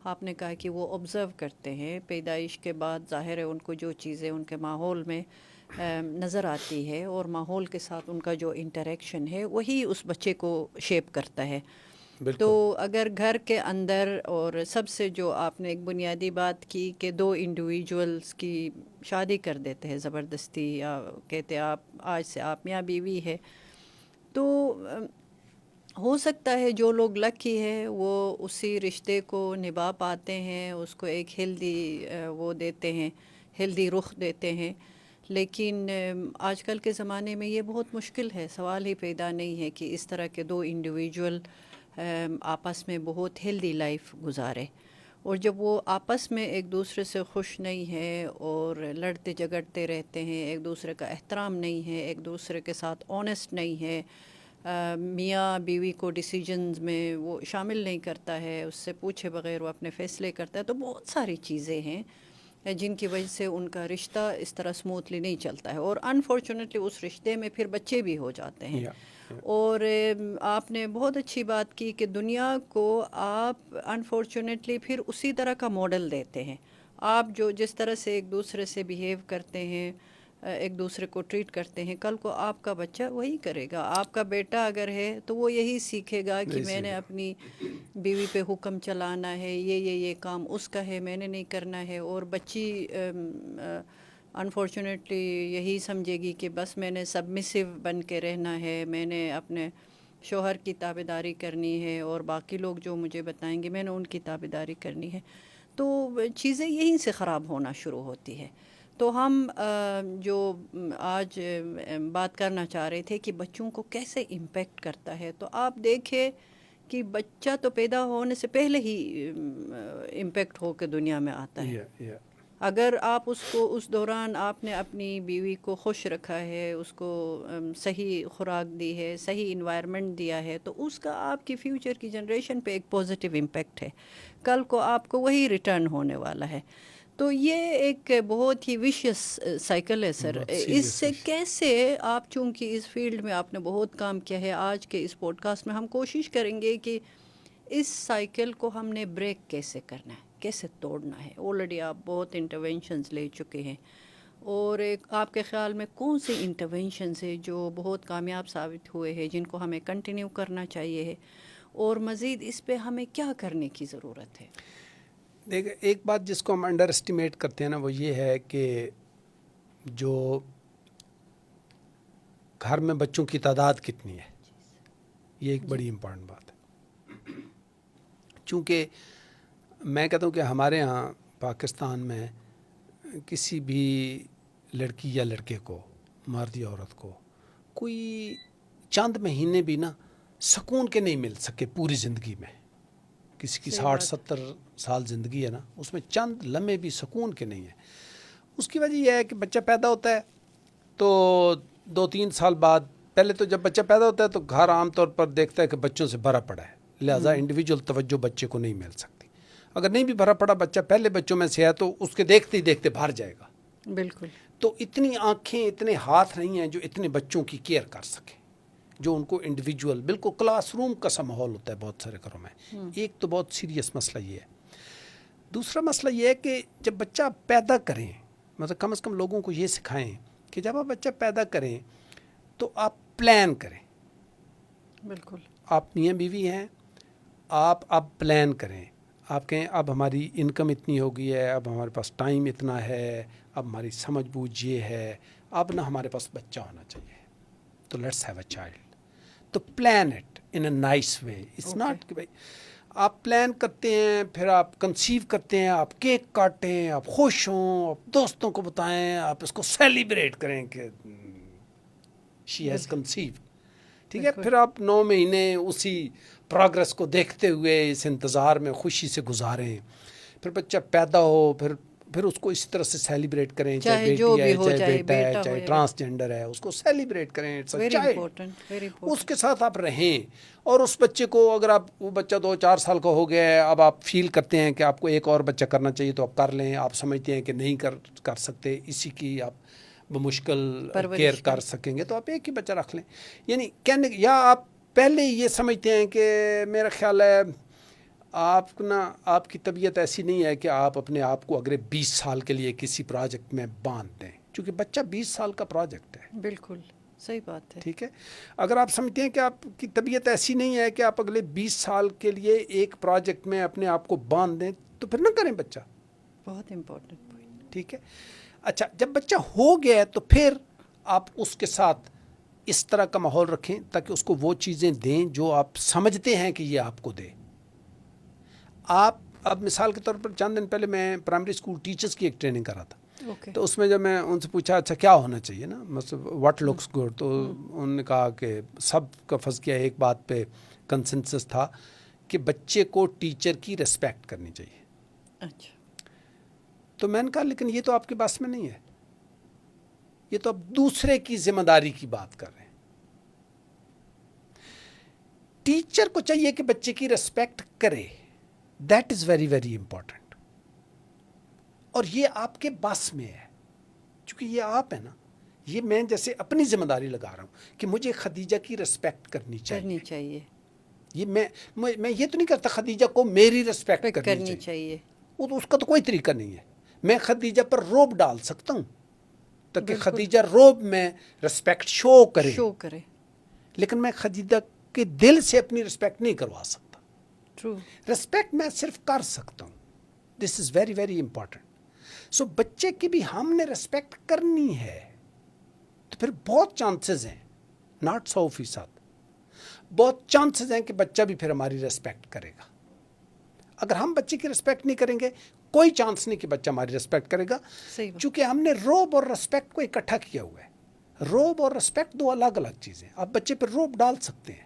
آپ نے کہا کہ وہ آبزرو کرتے ہیں. پیدائش کے بعد ظاہر ہے ان کو جو چیزیں ان کے ماحول میں نظر آتی ہے، اور ماحول کے ساتھ ان کا جو انٹریکشن ہے، وہی اس بچے کو شیپ کرتا ہے. تو اگر گھر کے اندر، اور سب سے جو آپ نے ایک بنیادی بات کی کہ دو انڈیویجولز کی شادی کر دیتے ہیں زبردستی، یا کہتے آپ آج سے آپ میاں بیوی ہے، تو ہو سکتا ہے جو لوگ لکی ہے وہ اسی رشتے کو نبھا پاتے ہیں، اس کو ایک ہیلدی وہ دیتے ہیں، ہیلدی رخ دیتے ہیں. لیکن آج کل کے زمانے میں یہ بہت مشکل ہے. سوال ہی پیدا نہیں ہے کہ اس طرح کے دو انڈیویجول آپس میں بہت ہیلدی لائف گزارے. اور جب وہ آپس میں ایک دوسرے سے خوش نہیں ہے اور لڑتے جھگڑتے رہتے ہیں, ایک دوسرے کا احترام نہیں ہے, ایک دوسرے کے ساتھ آنیسٹ نہیں ہے, میاں بیوی کو ڈیسیجنز میں وہ شامل نہیں کرتا ہے, اس سے پوچھے بغیر وہ اپنے فیصلے کرتا ہے, تو بہت ساری چیزیں ہیں جن کی وجہ سے ان کا رشتہ اس طرح سموتھلی نہیں چلتا ہے. اور انفارچونیٹلی اس رشتے میں پھر بچے بھی ہو جاتے ہیں. اور آپ نے بہت اچھی بات کی کہ دنیا کو آپ انفارچونیٹلی پھر اسی طرح کا ماڈل دیتے ہیں. آپ جو جس طرح سے ایک دوسرے سے بیہیو کرتے ہیں, ایک دوسرے کو ٹریٹ کرتے ہیں, کل کو آپ کا بچہ وہی کرے گا. آپ کا بیٹا اگر ہے تو وہ یہی سیکھے گا کہ میں نے اپنی بیوی پہ حکم چلانا ہے, یہ کام اس کا ہے, میں نے نہیں کرنا ہے. اور بچی انفارچونیٹلی یہی سمجھے گی کہ بس میں نے سبمسو بن کے رہنا ہے, میں نے اپنے شوہر کی تابعداری کرنی ہے, اور باقی لوگ جو مجھے بتائیں گے میں نے ان کی تابعداری کرنی ہے. تو چیزیں یہیں سے خراب ہونا شروع ہوتی ہے. تو ہم جو آج بات کرنا چاہ رہے تھے کہ بچوں کو کیسے امپیکٹ کرتا ہے, تو آپ دیکھیں کہ بچہ تو پیدا ہونے سے پہلے ہی امپیکٹ ہو کے دنیا میں آتا ہے. اگر آپ اس دوران آپ نے اپنی بیوی کو خوش رکھا ہے, اس کو صحیح خوراک دی ہے, صحیح انوائرمنٹ دیا ہے, تو اس کا آپ کی فیوچر کی جنریشن پہ ایک پازیٹیو امپیکٹ ہے. کل کو آپ کو وہی ریٹرن ہونے والا ہے. تو یہ ایک بہت ہی ویشیس سائیکل ہے سر. اس سے کیسے آپ, چونکہ اس فیلڈ میں آپ نے بہت کام کیا ہے, آج کے اس پوڈ کاسٹ میں ہم کوشش کریں گے کہ اس سائیکل کو ہم نے بریک کیسے کرنا ہے, کیسے توڑنا ہے. آلریڈی آپ بہت انٹرونشنز لے چکے ہیں, اور آپ کے خیال میں کون سی انٹرونشنز ہیں جو بہت کامیاب ثابت ہوئے ہیں, جن کو ہمیں کنٹینیو کرنا چاہیے ہے, اور مزید اس پہ ہمیں کیا کرنے کی ضرورت ہے؟ دیکھ, ایک بات جس کو ہم انڈر اسٹیمیٹ کرتے ہیں نا, وہ یہ ہے کہ جو گھر میں بچوں کی تعداد کتنی ہے, یہ ایک بڑی امپورٹنٹ بات ہے. چونکہ میں کہتا ہوں کہ ہمارے ہاں پاکستان میں کسی بھی لڑکی یا لڑکے کو, مرد یا عورت کو, کوئی چند مہینے بھی نا سکون کے نہیں مل سکے پوری زندگی میں. کسی کی 60-70 سال زندگی ہے نا, اس میں چند لمحے بھی سکون کے نہیں ہیں. اس کی وجہ یہ ہے کہ بچہ پیدا ہوتا ہے تو 2-3 سال بعد, پہلے تو جب بچہ پیدا ہوتا ہے تو گھر عام طور پر دیکھتا ہے کہ بچوں سے بھرا پڑا ہے, لہٰذا انڈیویجول توجہ بچے کو نہیں مل سکتی. اگر نہیں بھی بھرا پڑا بچہ پہلے بچوں میں سے ہے تو اس کے دیکھتے ہی دیکھتے بھر جائے گا. بالکل. تو اتنی آنکھیں, اتنے ہاتھ نہیں ہیں جو اتنے بچوں کی کیئر کر سکیں, جو ان کو انڈیویجول, بالکل کلاس روم کا سا ماحول ہوتا ہے بہت سارے گھروں میں. ایک تو بہت سیریس مسئلہ یہ ہے. دوسرا مسئلہ یہ ہے کہ جب بچہ پیدا کریں, مطلب کم از کم لوگوں کو یہ سکھائیں کہ جب آپ بچہ پیدا کریں تو آپ پلان کریں. بالکل. آپ میاں بیوی ہیں, آپ اب پلان کریں. آپ کہیں اب ہماری انکم اتنی ہو گئی ہے, اب ہمارے پاس ٹائم اتنا ہے, اب ہماری سمجھ بوجھ یہ ہے, اب نہ ہمارے پاس بچہ ہونا چاہیے, تو لیٹس ہیو اے چائلڈ. تو plan it in a nice way. It's not کہ بھائی آپ پلان کرتے ہیں, پھر آپ کنسیو کرتے ہیں, آپ کیک کاٹیں, آپ خوش ہوں, آپ دوستوں کو بتائیں, آپ اس کو سیلیبریٹ کریں کہ شی ہیز کنسیو. ٹھیک ہے, پھر آپ 9 مہینے اسی پروگرس کو دیکھتے ہوئے اس انتظار میں خوشی سے گزاریں. پھر بچہ پیدا ہو, پھر اس کو اسی طرح سے سیلیبریٹ کریں, چاہے بیٹی ہے, چاہے بیٹا ہے, چاہے ٹرانسجینڈر ہے, اس کو سیلیبریٹ کریں. It's a child. اس کے ساتھ آپ رہیں. اور اس بچے کو, اگر آپ, وہ بچہ 2-4 سال کا ہو گیا ہے, اب آپ فیل کرتے ہیں کہ آپ کو ایک اور بچہ کرنا چاہیے تو آپ کر لیں. آپ سمجھتے ہیں کہ نہیں کر سکتے, اسی کی آپ بمشکل کیئر کر سکیں گے, تو آپ ایک ہی بچہ رکھ لیں. یعنی کہنے, یا آپ پہلے یہ سمجھتے ہیں کہ میرا خیال ہے آپ کی طبیعت ایسی نہیں ہے کہ آپ اپنے آپ کو اگلے 20 سال کے لیے کسی پروجیکٹ میں باندھ دیں, چونکہ بچہ 20 سال کا پروجیکٹ ہے. بالکل صحیح بات ہے. ٹھیک ہے, اگر آپ سمجھتے ہیں کہ آپ کی طبیعت ایسی نہیں ہے کہ آپ اگلے 20 سال کے لیے ایک پروجیکٹ میں اپنے آپ کو باندھ دیں, تو پھر نہ کریں بچہ. بہت امپورٹنٹ پوائنٹ. ٹھیک ہے. اچھا, جب بچہ ہو گیا تو پھر آپ اس کے ساتھ اس طرح کا ماحول رکھیں تاکہ اس کو وہ چیزیں دیں جو آپ سمجھتے ہیں کہ یہ آپ کو دے. آپ اب مثال کے طور پر چند دن پہلے میں پرائمری اسکول ٹیچرز کی ایک ٹریننگ کر رہا تھا. تو اس میں جب میں ان سے پوچھا اچھا کیا ہونا چاہیے نا, مطلب واٹ لکس گڈ, تو انہوں نے کہا کہ سب کا فرض کیا ایک بات پہ کنسنسس تھا کہ بچے کو ٹیچر کی ریسپیکٹ کرنی چاہیے. اچھا. تو میں نے کہا لیکن یہ تو آپ کے بس میں نہیں ہے, یہ تو اب دوسرے کی ذمہ داری کی بات کر رہے ہیں. ٹیچر کو چاہیے کہ بچے کی ریسپیکٹ کرے, that is very very important. اور یہ آپ کے بس میں ہے, چونکہ یہ آپ ہے نا, یہ میں جیسے اپنی ذمہ داری لگا رہا ہوں کہ مجھے خدیجہ کی ریسپیکٹ کرنی چاہیے. یہ میں یہ تو نہیں کرتا خدیجہ کو میری ریسپیکٹ کرنی چاہیے. وہ تو اس کا تو کوئی طریقہ نہیں ہے. میں خدیجہ پر روب ڈال سکتا ہوں تاکہ خدیجہ روب میں ریسپیکٹ شو کرے, لیکن میں خدیجہ کے دل سے اپنی ریسپیکٹ نہیں کروا سکتا. ریسپیکٹ میں صرف کر سکتا ہوں. دس از ویری ویری امپورٹنٹ. سو بچے کی بھی ہم نے ریسپیکٹ کرنی ہے تو پھر بہت چانسز ہیں, ناٹ 100%, بہت چانسز ہیں کہ بچہ بھی پھر ہماری ریسپیکٹ کرے گا. اگر ہم بچے کی ریسپیکٹ نہیں کریں گے کوئی چانس نہیں کہ بچہ ہماری ریسپیکٹ کرے گا, چونکہ ہم نے روب اور ریسپیکٹ کو اکٹھا کیا ہوا ہے. روب اور ریسپیکٹ دو الگ الگ چیزیں. آپ بچے پہ روب ڈال سکتے ہیں,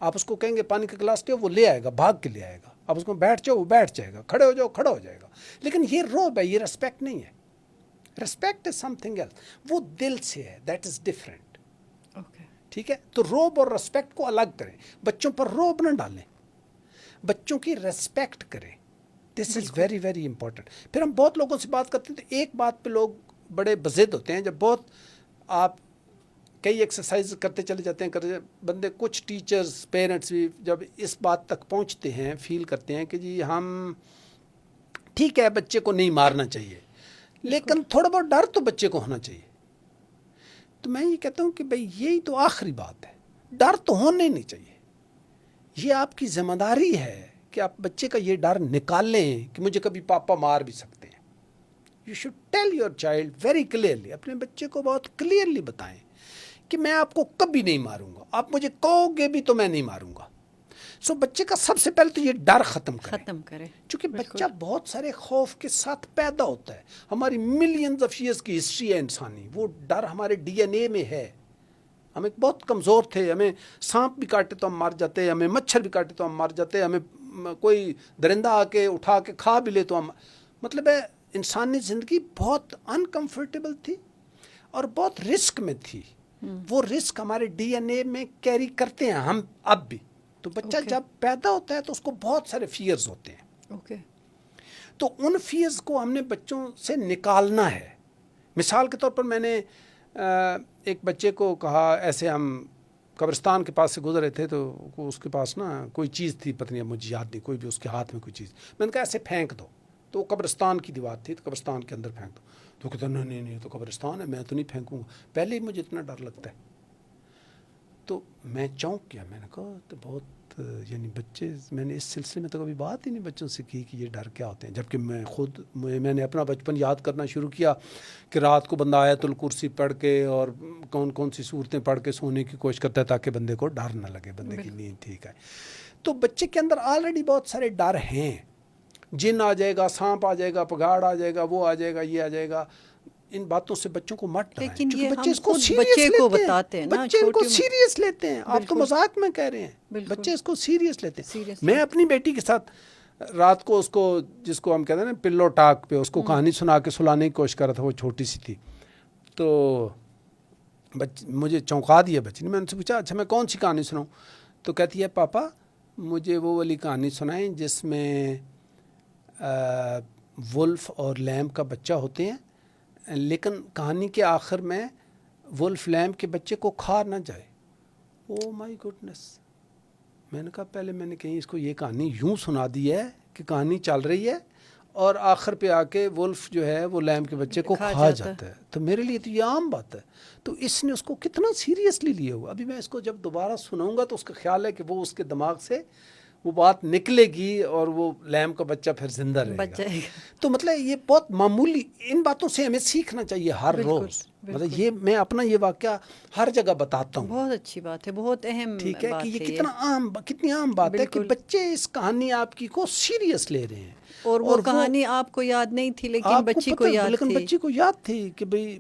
آپ اس کو کہیں گے پانی کا گلاس دو, وہ لے آئے گا, بھاگ کے لے آئے گا. آپ اس کو بیٹھ جاؤ, وہ بیٹھ جائے گا, کھڑے ہو جاؤ, کھڑا ہو جائے گا. لیکن یہ روب ہے, یہ ریسپیکٹ نہیں ہے. Respect is something else, وہ دل سے ہے, دیٹ از ڈفرینٹ. ٹھیک ہے, تو روب اور ریسپیکٹ کو الگ کریں. بچوں پر روب نہ ڈالیں, بچوں کی ریسپیکٹ کریں. دس از ویری ویری امپورٹنٹ. پھر ہم بہت لوگوں سے بات کرتے ہیں تو ایک بات پہ لوگ بڑے بضد ہوتے ہیں. جب بہت آپ کئی ایکسرسائز کرتے چلے جاتے ہیں بندے, کچھ ٹیچرز پیرنٹس بھی جب اس بات تک پہنچتے ہیں, فیل کرتے ہیں کہ جی ہم ٹھیک ہے بچے کو نہیں مارنا چاہیے لیکن تھوڑا بہت ڈر تو بچے کو ہونا چاہیے. تو میں یہ کہتا ہوں کہ بھئی یہی تو آخری بات ہے, ڈر تو ہونا ہی نہیں چاہیے. یہ آپ کی ذمہ داری ہے کہ آپ بچے کا یہ ڈر نکالیں کہ مجھے کبھی پاپا مار بھی سکتے ہیں. You should tell your child very clearly, اپنے بچے کو بہت کلیئرلی بتائیں کہ میں آپ کو کبھی نہیں ماروں گا, آپ مجھے کہو گے بھی تو میں نہیں ماروں گا. سو بچے کا سب سے پہلے تو یہ ڈر ختم کرے, چونکہ بچہ بہت سارے خوف کے ساتھ پیدا ہوتا ہے. ہماری ملینز آف ایئرز کی ہسٹری ہے انسانی, وہ ڈر ہمارے ڈی این اے میں ہے. ہم ایک بہت کمزور تھے, ہمیں سانپ بھی کاٹے تو ہم مر جاتے, ہمیں مچھر بھی کاٹے تو ہم مر جاتے, ہمیں کوئی درندہ آ کے اٹھا کے کھا بھی لے تو ہم, مطلب ہے انسانی زندگی بہت انکمفرٹیبل تھی اور بہت رسک میں تھی. وہ رسک ہمارے ڈی این اے میں کیری کرتے ہیں ہم اب بھی. تو بچہ جب پیدا ہوتا ہے تو اس کو بہت سارے فیئرز ہوتے ہیں. تو ان فیئرز کو ہم نے بچوں سے نکالنا ہے. مثال کے طور پر میں نے ایک بچے کو کہا, ایسے ہم قبرستان کے پاس سے گزرے تھے تو اس کے پاس نا کوئی چیز تھی, پتہ نہیں مجھے یاد نہیں, کوئی بھی اس کے ہاتھ میں کوئی چیز. میں نے کہا ایسے پھینک دو, تو وہ قبرستان کی دیوار تھی, تو قبرستان کے اندر پھینک دو. تو کہتا نہیں تو قبرستان ہے, میں تو نہیں پھینکوں گا. پہلے ہی مجھے اتنا ڈر لگتا ہے. تو میں چونک گیا, میں نے کہا تو بہت یعنی بچے, میں نے اس سلسلے میں تو کبھی بات ہی نہیں بچوں سے کی کہ یہ ڈر کیا ہوتے ہیں. جبکہ میں نے اپنا بچپن یاد کرنا شروع کیا کہ رات کو بندہ آیت الکرسی پڑھ کے اور کون سی صورتیں پڑھ کے سونے کی کوشش کرتا ہے تاکہ بندے کو ڈر نہ لگے, بندے کی نیند ٹھیک ہے. تو بچے کے اندر آلریڈی بہت سارے ڈر ہیں. جن آ جائے گا, سانپ آ جائے گا, پگاڑ آ جائے گا, وہ آ جائے گا, یہ آ جائے گا. ان باتوں سے بچوں کو مت ڈرائیں, لیکن یہ بچے ہم اس کو بچے کو بتاتے ہیں, بچے ان کو سیریس لیتے ہیں. آپ تو مذاق میں کہہ رہے ہیں, بچے اس کو سیریس لیتے ہیں. میں اپنی بیٹی کے ساتھ رات کو اس کو, جس کو ہم کہتے ہیں نا پلو ٹاک پہ, اس کو کہانی سنا کے سلانے کی کوشش کر رہا تھا. وہ چھوٹی سی تھی تو مجھے چونکا دیا بچی نے. میں ان سے پوچھا اچھا میں کون سی کہانی سناؤں؟ تو کہتی ہے پاپا مجھے وہ والی کہانی سنائیں جس میں ولف اور لیمب کا بچہ ہوتے ہیں, لیکن کہانی کے آخر میں ولف لیمب کے بچے کو کھا نہ جائے. او مائی گڈنس. میں نے کہا پہلے میں نے کہیں اس کو یہ کہانی یوں سنا دی ہے کہ کہانی چل رہی ہے اور آخر پہ آ کے ولف جو ہے وہ لیمب کے بچے کو کھا جاتا ہے. تو میرے لیے تو یہ عام بات ہے. تو اس نے اس کو کتنا سیریسلی لیا ہوا. ابھی میں اس کو جب دوبارہ سناؤں گا تو اس کا خیال ہے کہ وہ اس کے دماغ سے وہ بات نکلے گی اور وہ لیمب کا بچہ پھر زندہ رہے گا. تو مطلب یہ بہت معمولی, ان باتوں سے ہمیں سیکھنا چاہیے ہر روز. مطلب یہ میں اپنا یہ واقعہ ہر جگہ بتاتا ہوں. بہت اچھی بات ہے, بہت اہم ٹھیک ہے بات کہ یہ ہے کتنی عام بات ہے کہ بچے اس کہانی آپ کی کو سیریس لے رہے ہیں. اور وہ کہانی آپ کو یاد نہیں تھی لیکن بچی کو یاد لیکن تھی. بچی کو یاد تھی کہ بھئی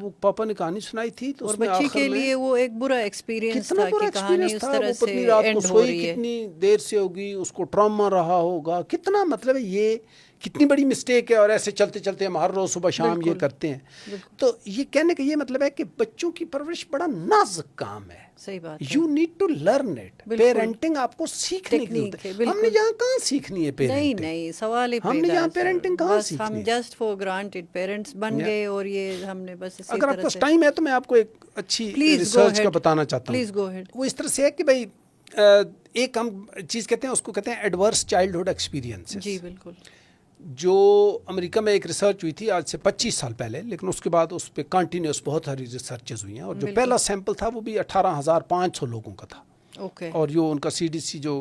وہ پاپا نے کہانی سنائی تھی تو اور اس میں بچی آخر کے میں لیے وہ ایک برا ایکسپیرینس کتنا تھا برا کہ کہانی ایکسپیرینس اس تھا. طرح وہ سے پتنی رات کو اینڈ ہو سوئی رہی ہے. کتنی دیر سے ہوگی, اس کو ٹراما رہا ہوگا, کتنا مطلب ہے یہ کتنی بڑی مسٹیک ہے. اور ایسے چلتے چلتے ہم ہر روز صبح شام یہ کرتے ہیں. تو یہ کہنے کا یہ مطلب ہے کہ بچوں کی پرورش بڑا نازک کام ہے. صحیح بات ہے. You need to learn it. Parenting آپ کو سیکھنے کی ضرورت ہے. ہم نے یہاں کہاں سیکھنی ہے پیرنٹنگ؟ نہیں سوال ہی ہم نے یہاں پیرنٹنگ کہاں سیکھنی ہے؟ ہم جسٹ فار گرانٹیڈ پیرنٹس بن گئے اور یہ ہم نے بس اسی اگر آپ طرح کو سے. ٹائم ہے تو میں آپ کو ایک اچھی ریسرچ کا بتانا چاہتا ہوں. Please go ahead. وہ اس طرح سے ہے کہ بھائی ایک ہم چیز کہتے ہیں, اس کو کہتے ہیں ایڈورس چائلڈہڈ ایکسپیرینسز. جی بالکل. جو امریکہ میں ایک ریسرچ ہوئی تھی آج سے 25 سال پہلے, لیکن اس کے بعد اس پہ کنٹینیوس بہت ساری ریسرچز ہوئی ہیں. اور جو پہلا سیمپل تھا وہ بھی 18,500 لوگوں کا تھا. اوکے. اور جو ان کا CDC جو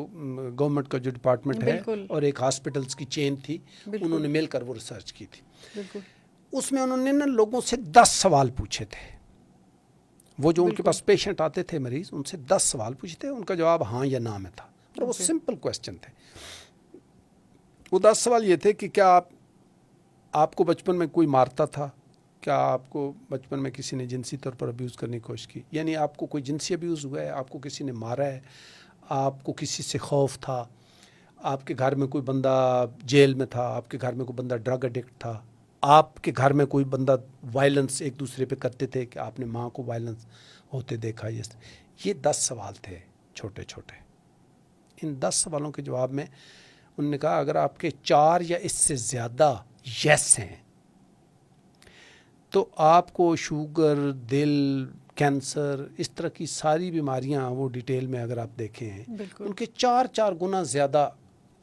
گورنمنٹ کا جو ڈپارٹمنٹ ہے اور ایک ہاسپٹلس کی چین تھی, انہوں نے مل کر وہ ریسرچ کی تھی. بالکل. اس میں انہوں نے نا لوگوں سے 10 سوال پوچھے تھے. وہ جو ان کے پاس پیشنٹ آتے تھے مریض, ان سے 10 سوال پوچھے تھے. ان کا جواب ہاں یا نہ میں تھا. اور وہ سمپل کویسچن تھے. وہ 10 سوال یہ تھے کہ کیا آپ کو بچپن میں کوئی مارتا تھا؟ کیا آپ کو بچپن میں کسی نے جنسی طور پر ابیوز کرنے کی کوشش کی؟ یعنی آپ کو کوئی جنسی ابیوز ہوا ہے, آپ کو کسی نے مارا ہے, آپ کو کسی سے خوف تھا, آپ کے گھر میں کوئی بندہ جیل میں تھا, آپ کے گھر میں کوئی بندہ ڈرگ ایڈکٹ تھا, آپ کے گھر میں کوئی بندہ وائلنس ایک دوسرے پہ کرتے تھے کہ آپ نے ماں کو وائلنس ہوتے دیکھا. یہ 10 سوال تھے چھوٹے چھوٹے. ان 10 سوالوں کے جواب میں انہوں نے کہا اگر آپ کے 4 یا اس سے زیادہ یس ہیں تو آپ کو شوگر, دل, کینسر, اس طرح کی ساری بیماریاں وہ ڈیٹیل میں اگر آپ دیکھیں ہیں ان کے 4 گنا زیادہ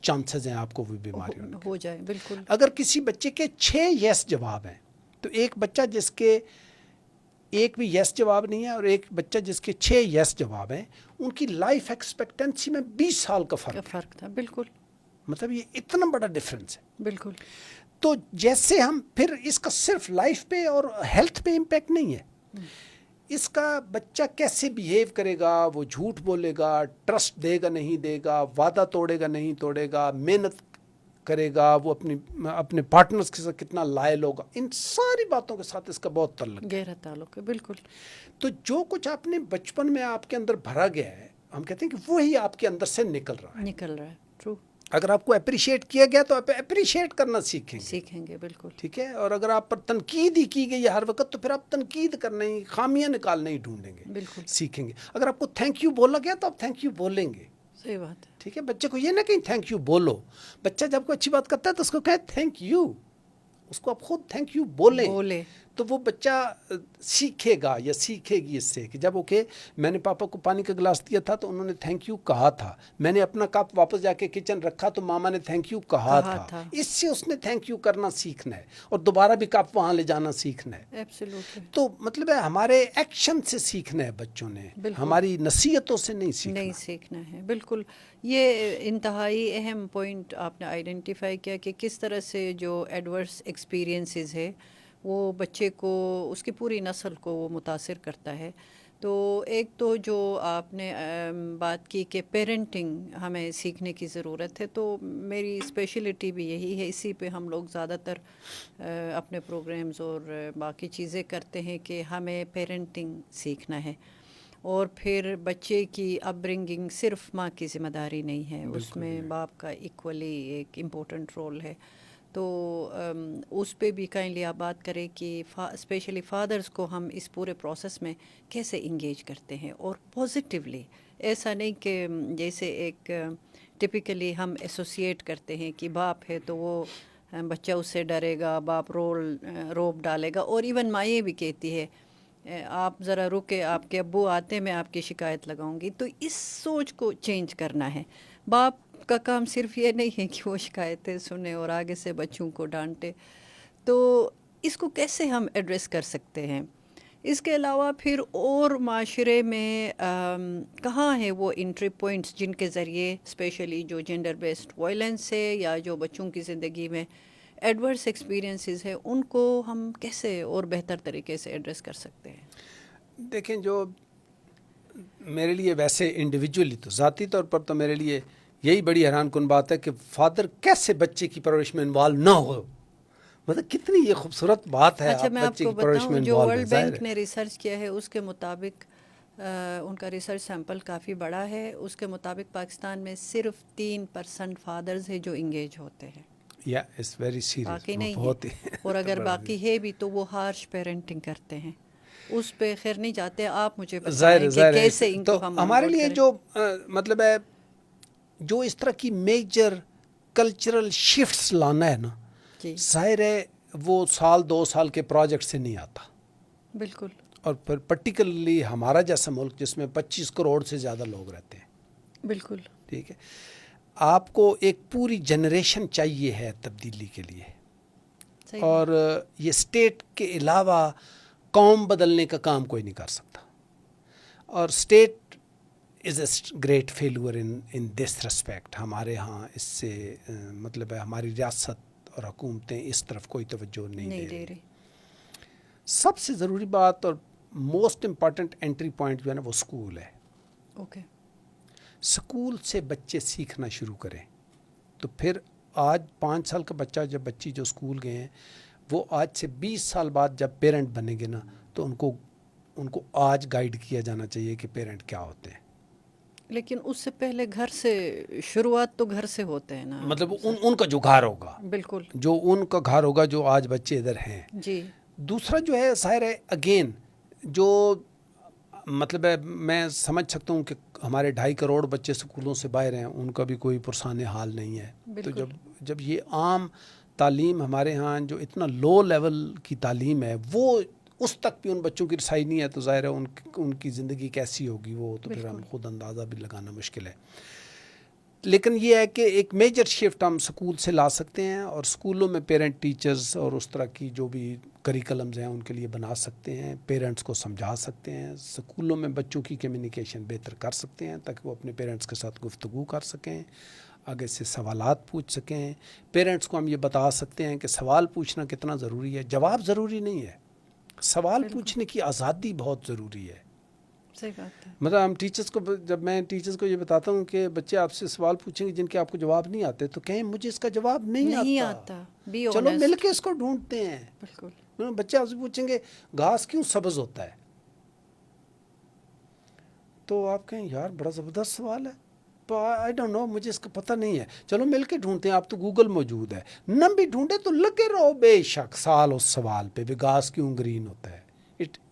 چانسز ہیں آپ کو وہ بیماری ہو جائے. بالکل. اگر کسی بچے کے 6 یس جواب ہیں تو ایک بچہ جس کے ایک بھی یس جواب نہیں ہے اور ایک بچہ جس کے 6 یس جواب ہیں, ان کی لائف ایکسپیکٹنسی میں 20 سال کا فرق تھا. بالکل. مطلب یہ اتنا بڑا ڈفرینس ہے. بالکل. تو جیسے ہم پھر اس کا صرف لائف پہ اور ہیلتھ پہ امپیکٹ نہیں ہے, اس کا بچہ کیسے بیہیو کرے گا, وہ جھوٹ بولے گا, ٹرسٹ دے گا نہیں دے گا, وعدہ توڑے گا نہیں توڑے گا, محنت کرے گا, وہ اپنے پارٹنرز کے ساتھ کتنا لائل ہوگا, ان ساری باتوں کے ساتھ اس کا بہت تعلق ہے, گہرا تعلق ہے. بالکل. تو جو کچھ آپ نے بچپن میں آپ کے اندر بھرا گیا ہے, ہم کہتے ہیں کہ وہی آپ کے اندر سے نکل رہا ہے. ٹرو. اگر آپ کو اپریشیٹ کیا گیا تو آپ اپریشیٹ کرنا سیکھیں گے. بالکل. ٹھیک ہے. اور اگر آپ پر تنقید ہی کی گئی ہر وقت تو پھر آپ تنقید کرنا ہی, خامیاں نکالنا ہی ڈھونڈیں گے. بالکل. سیکھیں گے. اگر آپ کو تھینک یو بولا گیا تو آپ تھینک یو بولیں گے. صحیح بات ہے. ٹھیک ہے. بچے کو یہ نہ کہیں تھینک یو بولو. بچہ جب کوئی اچھی بات کرتا ہے تو اس کو کہیں تھینک یو, اس کو آپ خود تھینک یو بولیں تو وہ بچہ سیکھے گا یا سیکھے گی اس سے کہ جب اوکے میں نے پاپا کو پانی کا گلاس دیا تھا تو انہوں نے تھینک یو کہا تھا, میں نے اپنا کپ واپس جا کے کچن رکھا تو ماما نے تھینک یو کہا تھا. اس سے اس نے تھینک یو کرنا سیکھنا ہے اور دوبارہ بھی کپ وہاں لے جانا سیکھنا ہے. ایبسلیوٹلی. تو مطلب ہے ہمارے ایکشن سے سیکھنا ہے بچوں نے, ہماری نصیحتوں سے نہیں سیکھنا ہے. بالکل. یہ انتہائی اہم پوائنٹ آپ نے آئیڈینٹیفائی کیا کہ کس طرح سے جو ایڈورس ایکسپیرینسز ہے وہ بچے کو, اس کی پوری نسل کو وہ متاثر کرتا ہے. تو ایک تو جو آپ نے بات کی کہ پیرنٹنگ ہمیں سیکھنے کی ضرورت ہے, تو میری اسپیشلٹی بھی یہی ہے, اسی پہ ہم لوگ زیادہ تر اپنے پروگرامز اور باقی چیزیں کرتے ہیں کہ ہمیں پیرنٹنگ سیکھنا ہے. اور پھر بچے کی اپ برنگنگ صرف ماں کی ذمہ داری نہیں ہے, اس میں باپ کا ایکولی ایک امپورٹنٹ رول ہے. تو اس پہ بھی کائنڈلی آپ بات کریں کہ اسپیشلی فادرز کو ہم اس پورے پروسیس میں کیسے انگیج کرتے ہیں اور پازیٹیولی. ایسا نہیں کہ جیسے ایک ٹپیکلی ہم ایسوسیٹ کرتے ہیں کہ باپ ہے تو وہ بچہ اس سے ڈرے گا, باپ روب ڈالے گا. اور ایون ماں یہ بھی کہتی ہے آپ ذرا رکے, آپ کے ابو آتے میں آپ کی شکایت لگاؤں گی. تو اس سوچ کو چینج کرنا ہے. باپ کا کام صرف یہ نہیں ہے کہ وہ شکایتیں سنے اور آگے سے بچوں کو ڈانٹے. تو اس کو کیسے ہم ایڈریس کر سکتے ہیں؟ اس کے علاوہ پھر اور معاشرے میں کہاں ہے وہ انٹری پوائنٹس جن کے ذریعے اسپیشلی جو جینڈر بیسڈ وائلنس ہے یا جو بچوں کی زندگی میں ایڈورس ایکسپیرینسز ہے ان کو ہم کیسے اور بہتر طریقے سے ایڈریس کر سکتے ہیں؟ دیکھیں، جو میرے لیے ویسے انڈیویجولی تو ذاتی طور پر تو میرے لیے یہی بڑی حیران کن بات ہے کہ فادر کیسے بچے کی پرورش میں انوالو نہ ہو. مطلب کتنی یہ خوبصورت بات ہے. اچھا، میں آپ بچے کو کی پرورش میں بتاؤں، جو انوالو ورلڈ بینک نے ریسرچ کیا ہے اس کے مطابق، ان کا ریسرچ سیمپل کافی بڑا ہے، اس کے مطابق پاکستان میں صرف 3% فادرز ہیں جو انگیج ہوتے ہیں. یا اٹس ویری سیریس، باقی نہیں بہت ہے. ہی اور اگر باقی ہے بھی تو وہ ہارش پیرنٹنگ کرتے ہیں. اس پہ خیر نہیں جاتے. آپ مجھے بتائیں کہ کیسے ان تو کو ہم ہمارے لیے کریں. جو مطلب ہے، جو اس طرح کی میجر کلچرل شفٹس لانا ہے نا، جی ظاہر ہے وہ 2 سال کے پروجیکٹ سے نہیں آتا. بالکل. اور پھر پرٹیکولرلی ہمارا جیسا ملک جس میں 25 کروڑ سے زیادہ لوگ رہتے ہیں، بالکل ٹھیک ہے، آپ کو ایک پوری جنریشن چاہیے ہے تبدیلی کے لیے. اور یہ اسٹیٹ کے علاوہ قوم بدلنے کا کام کوئی نہیں کر سکتا. اور state is a great failure in this respect. ہمارے ہاں اس سے مطلب ہے ہماری ریاست اور حکومتیں اس طرف کوئی توجہ نہیں دے رہی. سب سے ضروری بات اور موسٹ امپارٹنٹ انٹری پوائنٹ جو ہے نا وہ اسکول ہے. اوکے. اسکول سے بچے سیکھنا شروع کریں تو پھر آج 5 سال کا بچہ جب بچی جو اسکول گئے ہیں وہ آج سے 20 سال بعد جب پیرنٹ بنیں گے نا تو ان کو آج گائیڈ کیا جانا چاہیے کہ پیرنٹ کیا ہوتے ہیں. لیکن اس سے پہلے گھر سے شروعات تو گھر سے ہوتے ہیں نا. مطلب ان کا جو گھر ہوگا، بالکل جو ان کا گھر ہوگا جو آج بچے ادھر ہیں. جی. دوسرا جو ہے ظاہر ہے اگین جو مطلب ہے میں سمجھ سکتا ہوں کہ ہمارے 2.5 کروڑ بچے اسکولوں سے باہر ہیں، ان کا بھی کوئی پرسان حال نہیں ہے. تو جب یہ عام تعلیم ہمارے ہاں جو اتنا لو لیول کی تعلیم ہے وہ اس تک بھی ان بچوں کی رسائی نہیں ہے تو ظاہر ہے ان کی زندگی کیسی ہوگی وہ تو پھر ہم خود اندازہ بھی لگانا مشکل ہے. لیکن یہ ہے کہ ایک میجر شفٹ ہم سکول سے لا سکتے ہیں اور سکولوں میں پیرنٹ ٹیچرز اور اس طرح کی جو بھی کریکلمز ہیں ان کے لیے بنا سکتے ہیں، پیرنٹس کو سمجھا سکتے ہیں، سکولوں میں بچوں کی کمیونیکیشن بہتر کر سکتے ہیں تاکہ وہ اپنے پیرنٹس کے ساتھ گفتگو کر سکیں، آگے سے سوالات پوچھ سکیں. پیرنٹس کو ہم یہ بتا سکتے ہیں کہ سوال پوچھنا کتنا ضروری ہے، جواب ضروری نہیں ہے، سوال پوچھنے کی آزادی بہت ضروری ہے. صحیح بات ہے. مطلب ہم ٹیچرز کو، جب میں ٹیچرز کو یہ بتاتا ہوں کہ بچے آپ سے سوال پوچھیں گے جن کے آپ کو جواب نہیں آتے تو کہیں مجھے اس کا جواب نہیں آتا. چلو مل کے اس کو ڈھونڈتے ہیں. بالکل. بچے آپ سے پوچھیں گے گھاس کیوں سبز ہوتا ہے تو آپ کہیں یار بڑا زبردست سوال ہے، آئی ڈونٹ نو، مجھے اس کا پتہ نہیں ہے. چلو مل کے ڈھونڈتے ہیں. آپ تو گوگل موجود ہے، نہ بھی ڈھونڈے تو لگے رہو بے شک سال اس سوال پہ بھی گھاس کیوں گرین ہوتا ہے.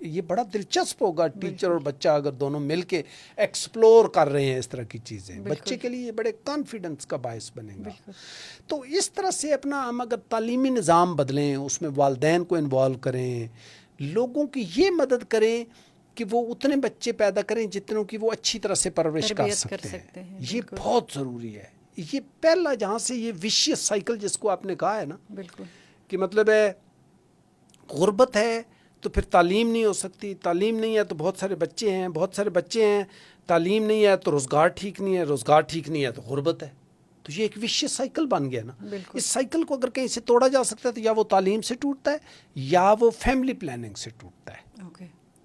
یہ بڑا دلچسپ ہوگا ٹیچر اور بچہ اگر دونوں مل کے ایکسپلور کر رہے ہیں اس طرح کی چیزیں. بچے کے لیے بڑے کانفیڈنس کا باعث بنے گا. تو اس طرح سے اپنا ہم اگر تعلیمی نظام بدلیں، اس میں والدین کو انوالو کریں، لوگوں کی یہ مدد کریں کہ وہ اتنے بچے پیدا کریں جتنوں کی وہ اچھی طرح سے پرورش کر سکتے ہیں. یہ بہت ضروری ہے. یہ پہلا جہاں سے یہ وشیس سائیکل جس کو آپ نے کہا ہے نا، بالکل، کہ مطلب ہے غربت ہے تو پھر تعلیم نہیں ہو سکتی، تعلیم نہیں ہے تو بہت سارے بچے ہیں، بہت سارے بچے ہیں، تعلیم نہیں ہے تو روزگار ٹھیک نہیں ہے، روزگار ٹھیک نہیں ہے تو غربت ہے. تو یہ ایک وشیس سائیکل بن گیا نا. اس سائیکل کو اگر کہیں سے توڑا جا سکتا ہے تو یا وہ تعلیم سے ٹوٹتا ہے یا وہ فیملی پلاننگ سے ٹوٹتا ہے.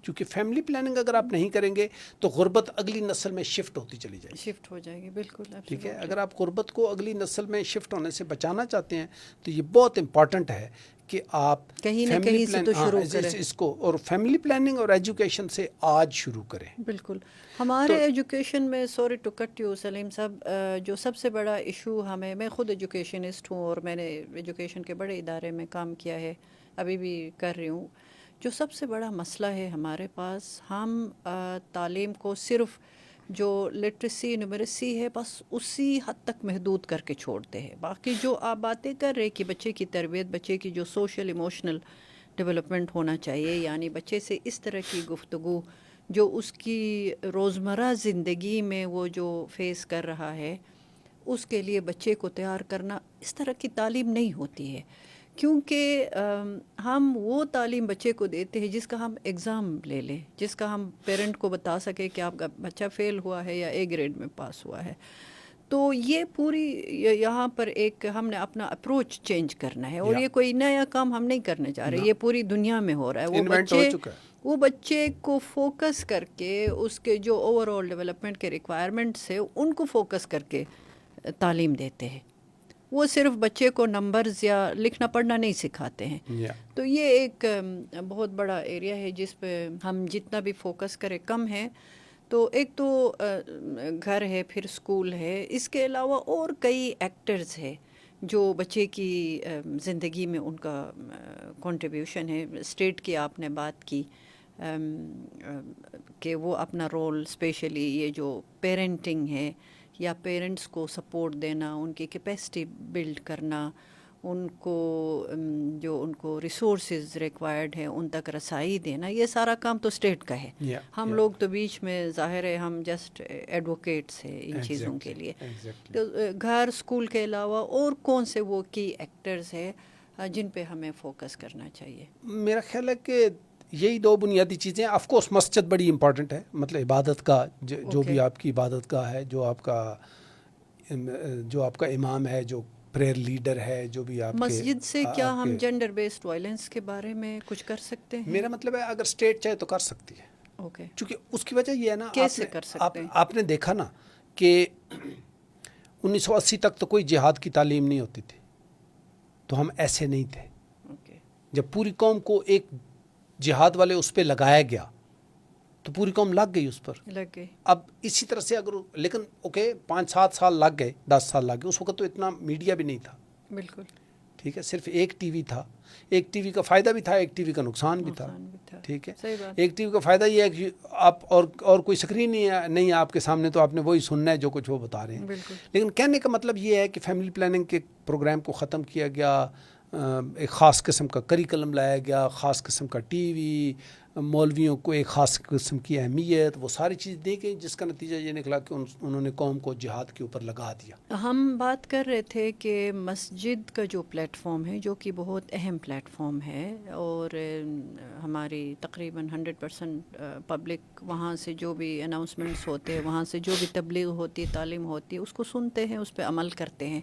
کیونکہ فیملی پلاننگ اگر آپ نہیں کریں گے تو غربت اگلی نسل میں شفٹ ہوتی چلی جائے گی. شفٹ ہو جائے گی. بالکل ٹھیک ہے. اگر آپ غربت کو اگلی نسل میں شفٹ ہونے سے بچانا چاہتے ہیں تو یہ بہت امپورٹنٹ ہے کہ آپ کہیں نہ کہیں سے تو شروع کریں اس کو، اور فیملی پلاننگ اور ایجوکیشن سے آج شروع کریں. بالکل. ہمارے ایجوکیشن میں، sorry to cut you Salim صاحب، جو سب سے بڑا ایشو ہمیں، میں خود ایجوکیشنسٹ ہوں اور میں نے ایجوکیشن کے بڑے ادارے میں کام کیا ہے، ابھی بھی کر رہی ہوں. جو سب سے بڑا مسئلہ ہے ہمارے پاس، ہم تعلیم کو صرف جو لٹریسی نومریسی ہے بس اسی حد تک محدود کر کے چھوڑتے ہیں. باقی جو آپ باتیں کر رہے کہ بچے کی تربیت، بچے کی جو سوشل ایموشنل ڈیولپمنٹ ہونا چاہیے، یعنی بچے سے اس طرح کی گفتگو جو اس کی روزمرہ زندگی میں وہ جو فیس کر رہا ہے اس کے لیے بچے کو تیار کرنا، اس طرح کی تعلیم نہیں ہوتی ہے. کیونکہ ہم وہ تعلیم بچے کو دیتے ہیں جس کا ہم ایگزام لے لیں، جس کا ہم پیرنٹ کو بتا سکے کہ آپ کا بچہ فیل ہوا ہے یا اے گریڈ میں پاس ہوا ہے. تو یہ پوری یہاں پر ایک ہم نے اپنا اپروچ چینج کرنا ہے، اور یہ کوئی نیا کام ہم نہیں کرنے جا رہے، یہ پوری دنیا میں ہو رہا ہے۔ وہ بچے کو فوکس کر کے اس کے جو اوور آل ڈیولپمنٹ کے ریکوائرمنٹس ہے ان کو فوکس کر کے تعلیم دیتے ہیں، وہ صرف بچے کو نمبرز یا لکھنا پڑھنا نہیں سکھاتے ہیں۔ تو یہ ایک بہت بڑا ایریا ہے جس پہ ہم جتنا بھی فوکس کریں کم ہے۔ تو ایک تو گھر ہے، پھر اسکول ہے، اس کے علاوہ اور کئی ایکٹرز ہے جو بچے کی زندگی میں ان کا کنٹریبیوشن ہے۔ اسٹیٹ کی آپ نے بات کی کہ وہ اپنا رول، اسپیشلی یہ جو پیرنٹنگ ہے یا پیرنٹس کو سپورٹ دینا، ان کی کیپیسٹی بلڈ کرنا، ان کو جو ان کو ریسورسز ریکوائرڈ ہیں ان تک رسائی دینا، یہ سارا کام تو اسٹیٹ کا ہے۔ ہم لوگ تو بیچ میں ظاہر ہے ہم جسٹ ایڈوکیٹس ہیں ان چیزوں کے لیے۔ تو گھر، اسکول کے علاوہ اور کون سے وہ کی ایکٹرز ہیں جن پہ ہمیں فوکس کرنا چاہیے؟ میرا خیال ہے کہ یہی دو بنیادی چیزیں۔ آف کورس مسجد بڑی امپورٹنٹ ہے، مطلب عبادت کا جو بھی آپ کی عبادت گاہ ہے، جو آپ کا امام ہے، جو پریئر لیڈر ہے، جو بھی آپ مسجد سے کیا ہم جینڈر بیسڈ وائلنس کے بارے میں کچھ کر سکتے ہیں؟ میرا مطلب ہے اگر اسٹیٹ چاہے تو کر سکتی ہے۔ اوکے، چونکہ اس کی وجہ یہ ہے نا، کیسے کر سکتے ہیں؟ آپ نے دیکھا نا کہ 1980 تک تو کوئی جہاد کی تعلیم نہیں ہوتی تھی، تو ہم ایسے نہیں تھے۔ جب پوری قوم کو ایک جہاد والے اس پہ لگایا گیا تو پوری قوم لگ گئی اس پر، لگ گئی۔ اب اسی طرح سے اگر لیکن 5-7 سال لگ گئے، 10 سال لگ گئے، اس وقت تو اتنا میڈیا بھی نہیں تھا، بالکل ٹھیک ہے، صرف ایک ٹی وی تھا۔ ایک ٹی وی کا فائدہ بھی تھا، ایک ٹی وی کا نقصان بھی تھا، ٹھیک ہے۔ ایک ٹی وی کا فائدہ یہ ہے کہ آپ اور کوئی اسکرین نہیں ہے آپ کے سامنے، تو آپ نے وہی سننا ہے جو کچھ وہ بتا رہے ہیں۔ لیکن کہنے کا مطلب یہ ہے کہ فیملی پلاننگ کے پروگرام کو ختم کیا گیا، ایک خاص قسم کا کریکلم لایا گیا، خاص قسم کا ٹی وی، مولویوں کو ایک خاص قسم کی اہمیت، وہ ساری چیز دی گئی، جس کا نتیجہ یہ نکلا کہ انہوں نے قوم کو جہاد کے اوپر لگا دیا۔ ہم بات کر رہے تھے کہ مسجد کا جو پلیٹ فارم ہے، جو کہ بہت اہم پلیٹ فارم ہے، اور ہماری تقریباً 100% پبلک وہاں سے جو بھی اناؤنسمنٹس ہوتے ہیں، وہاں سے جو بھی تبلیغ ہوتی ہے، تعلیم ہوتی ہے، اس کو سنتے ہیں، اس پہ عمل کرتے ہیں۔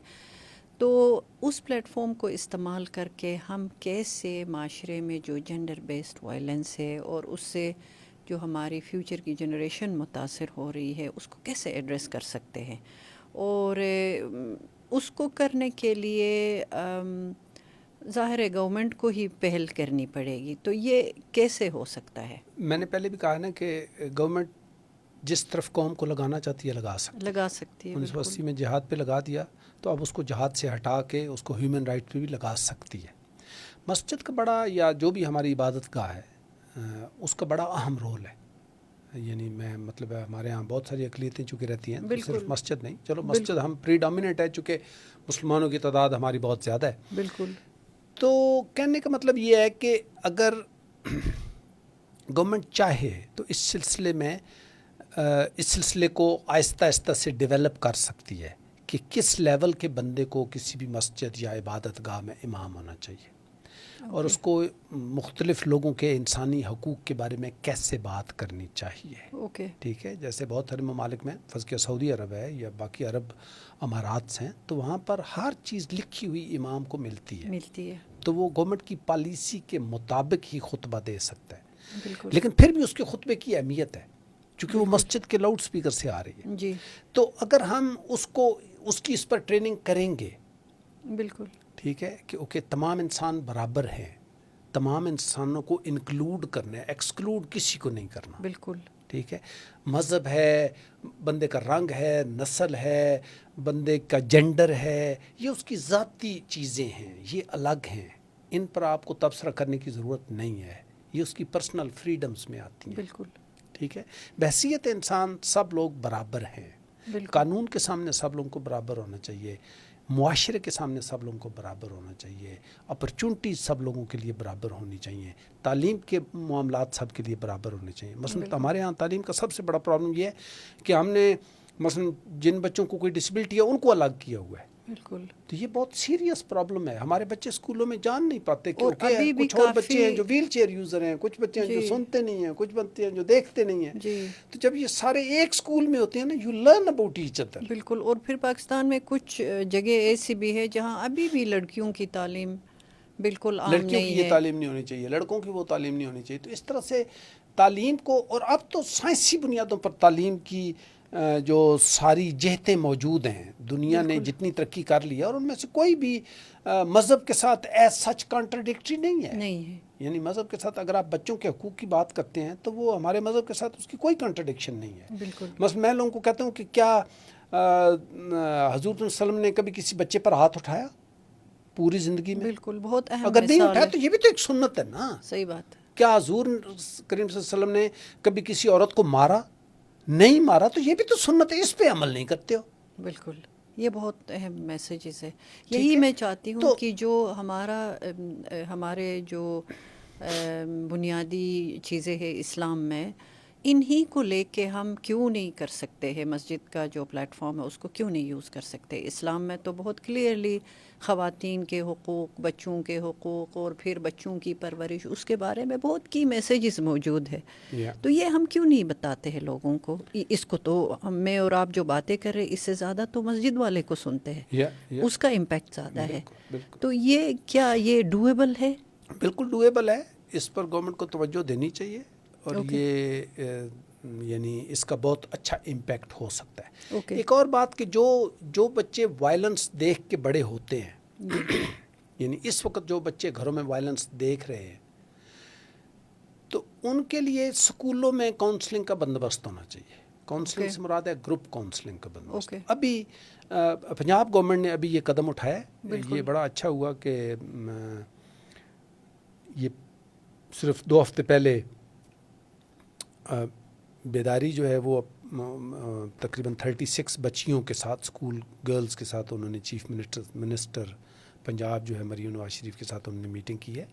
تو اس پلیٹ فارم کو استعمال کر کے ہم کیسے معاشرے میں جو جینڈر بیسڈ وائلنس ہے اور اس سے جو ہماری فیوچر کی جنریشن متاثر ہو رہی ہے، اس کو کیسے ایڈریس کر سکتے ہیں؟ اور اس کو کرنے کے لیے ظاہر ہے گورنمنٹ کو ہی پہل کرنی پڑے گی، تو یہ کیسے ہو سکتا ہے؟ میں نے پہلے بھی کہا نا کہ گورنمنٹ جس طرف قوم کو لگانا چاہتی ہے لگا سکتی ہے۔ 1980 میں جہاد پہ لگا دیا، تو اب اس کو جہاد سے ہٹا کے اس کو ہیومن رائٹ پہ بھی لگا سکتی ہے۔ مسجد کا بڑا، یا جو بھی ہماری عبادت گاہ ہے، اس کا بڑا اہم رول ہے۔ یعنی میں مطلب ہے ہمارے ہاں بہت ساری اقلیتیں چونکہ رہتی ہیں، تو صرف مسجد نہیں، چلو مسجد ہم پری ڈومیننٹ ہے چونکہ مسلمانوں کی تعداد ہماری بہت زیادہ ہے، بالکل۔ تو کہنے کا مطلب یہ ہے کہ اگر گورنمنٹ چاہے تو اس سلسلے کو آہستہ آہستہ سے ڈیولپ کر سکتی ہے کہ کس لیول کے بندے کو کسی بھی مسجد یا عبادت گاہ میں امام ہونا چاہیے، اور اس کو مختلف لوگوں کے انسانی حقوق کے بارے میں کیسے بات کرنی چاہیے، ٹھیک ہے۔ جیسے بہت سارے ممالک میں، فرض کیا سعودی عرب ہے یا باقی عرب امارات ہیں، تو وہاں پر ہر چیز لکھی ہوئی امام کو ملتی ہے، تو وہ گورنمنٹ کی پالیسی کے مطابق ہی خطبہ دے سکتا ہے، لیکن پھر بھی اس کے خطبے کی اہمیت ہے چونکہ وہ مسجد کے لاؤڈ سپیکر سے آ رہی ہے جی۔ تو اگر ہم اس کی اس پر ٹریننگ کریں گے، بالکل ٹھیک ہے، کہ اوکے تمام انسان برابر ہیں، تمام انسانوں کو انکلوڈ کرنا ہے، ایکسکلوڈ کسی کو نہیں کرنا، بالکل ٹھیک ہے۔ مذہب ہے، بندے کا رنگ ہے، نسل ہے، بندے کا جینڈر ہے، یہ اس کی ذاتی چیزیں ہیں، یہ الگ ہیں، ان پر آپ کو تبصرہ کرنے کی ضرورت نہیں ہے، یہ اس کی پرسنل فریڈمز میں آتی ہیں، بالکل ٹھیک ہے۔ بحیثیت انسان سب لوگ برابر ہیں، قانون کے سامنے سب لوگوں کو برابر ہونا چاہیے، معاشرے کے سامنے سب لوگوں کو برابر ہونا چاہیے، اپرچونٹیز سب لوگوں کے لیے برابر ہونی چاہیے، تعلیم کے معاملات سب کے لیے برابر ہونے چاہیے۔ مثلا ہمارے ہاں تعلیم کا سب سے بڑا پرابلم یہ ہے کہ ہم نے مثلا جن بچوں کو کوئی ڈسیبلٹی ہے ان کو الگ کیا ہوا ہے، بالکل. تو یہ بہت سیریس پرابلم ہے. ہمارے بچے اسکولوں میں جان نہیں پاتے اور کیونکہ ابھی بھی کچھ اور بچے ہیں کافی- جو ویل چیئر یوزر ہیں, کچھ بچے ہیں جو جی. سنتے نہیں ہیں, کچھ بچے ہیں جو دیکھتے نہیں ہیں. جی تو جب یہ سارے ایک اسکول میں ہوتے ہیں نا, you learn about each other. بالکل. اور پھر پاکستان میں کچھ جگہ ایسی بھی ہے جہاں ابھی بھی لڑکیوں کی تعلیم بالکل عام لڑکیوں کی نہیں یہ ہے. تعلیم نہیں ہونی چاہیے, لڑکوں کی وہ تعلیم نہیں ہونی چاہیے. تو اس طرح سے تعلیم کو, اور اب تو سائنسی بنیادوں پر تعلیم کی جو ساری جہتیں موجود ہیں, دنیا نے بالکل. جتنی ترقی کر لی ہے, اور ان میں سے کوئی بھی مذہب کے ساتھ ایز سچ کانٹرڈکٹری نہیں ہے. نہیں ہے. یعنی مذہب کے ساتھ اگر آپ بچوں کے حقوق کی بات کرتے ہیں تو وہ ہمارے مذہب کے ساتھ اس کی کوئی کنٹرڈکشن نہیں ہے. بالکل. مثلا میں لوگوں کو کہتا ہوں کہ کیا حضور صلی اللہ علیہ وسلم نے کبھی کسی بچے پر ہاتھ اٹھایا پوری زندگی میں؟ بالکل. بہت اہم اگر نہیں مثال اٹھایا ہے. تو یہ بھی تو ایک سنت ہے نا. صحیح بات ہے. کیا حضور کریم صلی اللہ علیہ وسلم نے کبھی کسی عورت کو مارا؟ نہیں مارا. تو یہ بھی تو سنت ہے, اس پہ عمل نہیں کرتے ہو. بالکل. یہ بہت اہم میسیجز ہے. ٹھیک یہی ہے. میں چاہتی ہوں تو کہ جو ہمارے جو بنیادی چیزیں ہیں اسلام میں, انہی کو لے کے ہم کیوں نہیں کر سکتے ہیں, مسجد کا جو پلیٹ فارم ہے اس کو کیوں نہیں یوز کر سکتے. اسلام میں تو بہت کلیئرلی خواتین کے حقوق, بچوں کے حقوق, اور پھر بچوں کی پرورش, اس کے بارے میں بہت کی میسیجز موجود ہے. تو یہ ہم کیوں نہیں بتاتے ہیں لوگوں کو. اس کو تو میں اور آپ جو باتیں کر رہے, اس سے زیادہ تو مسجد والے کو سنتے ہیں, اس کا امپیکٹ زیادہ ہے. تو یہ کیا یہ ڈویبل ہے؟ بالکل ڈویبل ہے. اس پر گورنمنٹ کو توجہ دینی چاہیے, اور یہ یعنی اس کا بہت اچھا امپیکٹ ہو سکتا ہے. ایک اور بات کہ جو بچے وائلنس دیکھ کے بڑے ہوتے ہیں, یعنی اس وقت جو بچے گھروں میں وائلنس دیکھ رہے ہیں, تو ان کے لیے اسکولوں میں کاؤنسلنگ کا بندوبست ہونا چاہیے. کاؤنسلنگ سے مراد ہے گروپ کاؤنسلنگ کا بندوبست. ابھی پنجاب گورنمنٹ نے ابھی یہ قدم اٹھایا ہے. یہ بڑا اچھا ہوا کہ یہ صرف 2 ہفتے پہلے بیداری جو ہے وہ تقریباً 36 بچیوں کے ساتھ, اسکول گرلز کے ساتھ, انہوں نے چیف منسٹر پنجاب جو ہے مریم نواز شریف کے ساتھ انہوں نے میٹنگ کی ہے.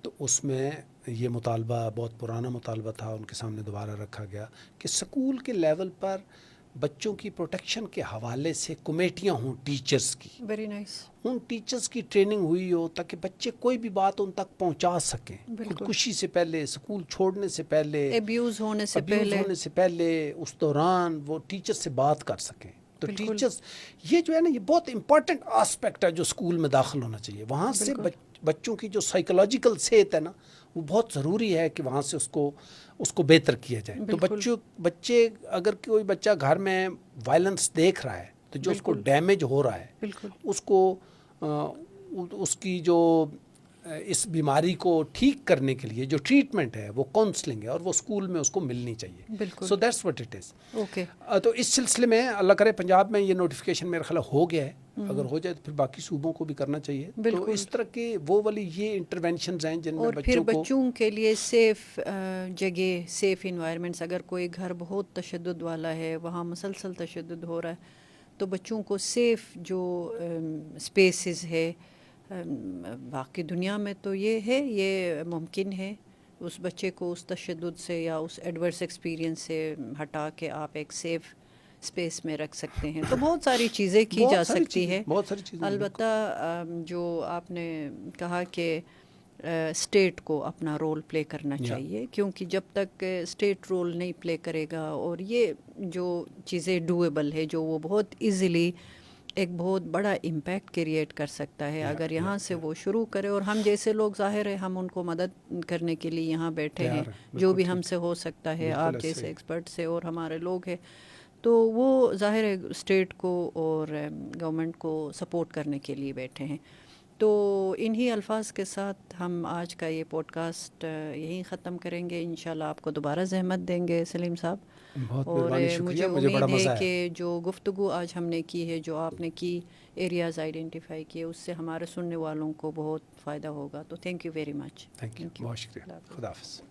تو اس میں یہ مطالبہ, بہت پرانا مطالبہ تھا, ان کے سامنے دوبارہ رکھا گیا کہ اسکول کے لیول پر بچوں کی پروٹیکشن کے حوالے سے کمیٹیاں ہوں ٹیچرز کی. Very nice. ان ٹیچرز کی ٹریننگ ہوئی ہو تاکہ بچے کوئی بھی بات ان تک پہنچا سکیں, خودکشی سے پہلے, اسکول چھوڑنے سے پہلے, ابیوز ہونے سے پہلے, اس دوران وہ ٹیچر سے بات کر سکیں. تو ٹیچرز یہ جو ہے نا, یہ بہت امپورٹنٹ آسپیکٹ ہے جو اسکول میں داخل ہونا چاہیے. وہاں سے بچوں کی جو سائیکولوجیکل صحت ہے نا, وہ بہت ضروری ہے کہ وہاں سے اس کو بہتر کیا جائے. تو بچے اگر کوئی بچہ گھر میں وائلنس دیکھ رہا ہے, تو جو اس کو ڈیمیج ہو رہا ہے, اس کو اس کی جو اس بیماری کو ٹھیک کرنے کے لیے جو ٹریٹمنٹ ہے وہ کاؤنسلنگ ہے, اور وہ اسکول میں اس کو ملنی چاہیے. So that's what it is. تو اس سلسلے میں اللہ کرے پنجاب میں یہ نوٹیفیکیشن میرا خیال ہو گیا ہے. اگر ہو جائے تو پھر باقی صوبوں کو بھی کرنا چاہیے. تو اس طرح کے وہ والی یہ انٹرونشنز ہیں جن میں بچوں کے لیے سیف جگہ, سیف انوائرمنٹس. اگر کوئی گھر بہت تشدد والا ہے, وہاں مسلسل تشدد ہو رہا ہے, تو بچوں کو سیف جو اسپیسز ہے, باقی دنیا میں تو یہ ہے, یہ ممکن ہے اس بچے کو اس تشدد سے یا اس ایڈورس ایکسپیرینس سے ہٹا کے آپ ایک سیف اسپیس میں رکھ سکتے ہیں. تو بہت ساری چیزیں کی جا سکتی ہے. البتہ جو آپ نے کہا کہ اسٹیٹ کو اپنا رول پلے کرنا چاہیے, کیونکہ جب تک اسٹیٹ رول نہیں پلے کرے گا, اور یہ جو چیزیں ڈویبل ہے, جو وہ بہت ایزیلی ایک بہت بڑا امپیکٹ کریٹ کر سکتا ہے اگر یہاں سے وہ شروع کرے. اور ہم جیسے لوگ ظاہر ہے ہم ان کو مدد کرنے کے لیے یہاں بیٹھے ہیں, جو بھی ہم سے ہو سکتا ہے, آپ جیسے ایکسپرٹ سے اور ہمارے لوگ ہیں, تو وہ ظاہر ہے اسٹیٹ کو اور گورنمنٹ کو سپورٹ کرنے کے لیے بیٹھے ہیں. تو انہی الفاظ کے ساتھ ہم آج کا یہ پوڈ کاسٹ یہیں ختم کریں گے. انشاءاللہ آپ کو دوبارہ زحمت دیں گے سلیم صاحب. اور مجھے امید ہے کہ جو گفتگو آج ہم نے کی ہے, جو آپ نے کی ایریاز آئیڈینٹیفائی کیے, اس سے ہمارے سننے والوں کو بہت فائدہ ہوگا. تو thank you very much. Thank you, بہت شکریہ. خدا حافظ.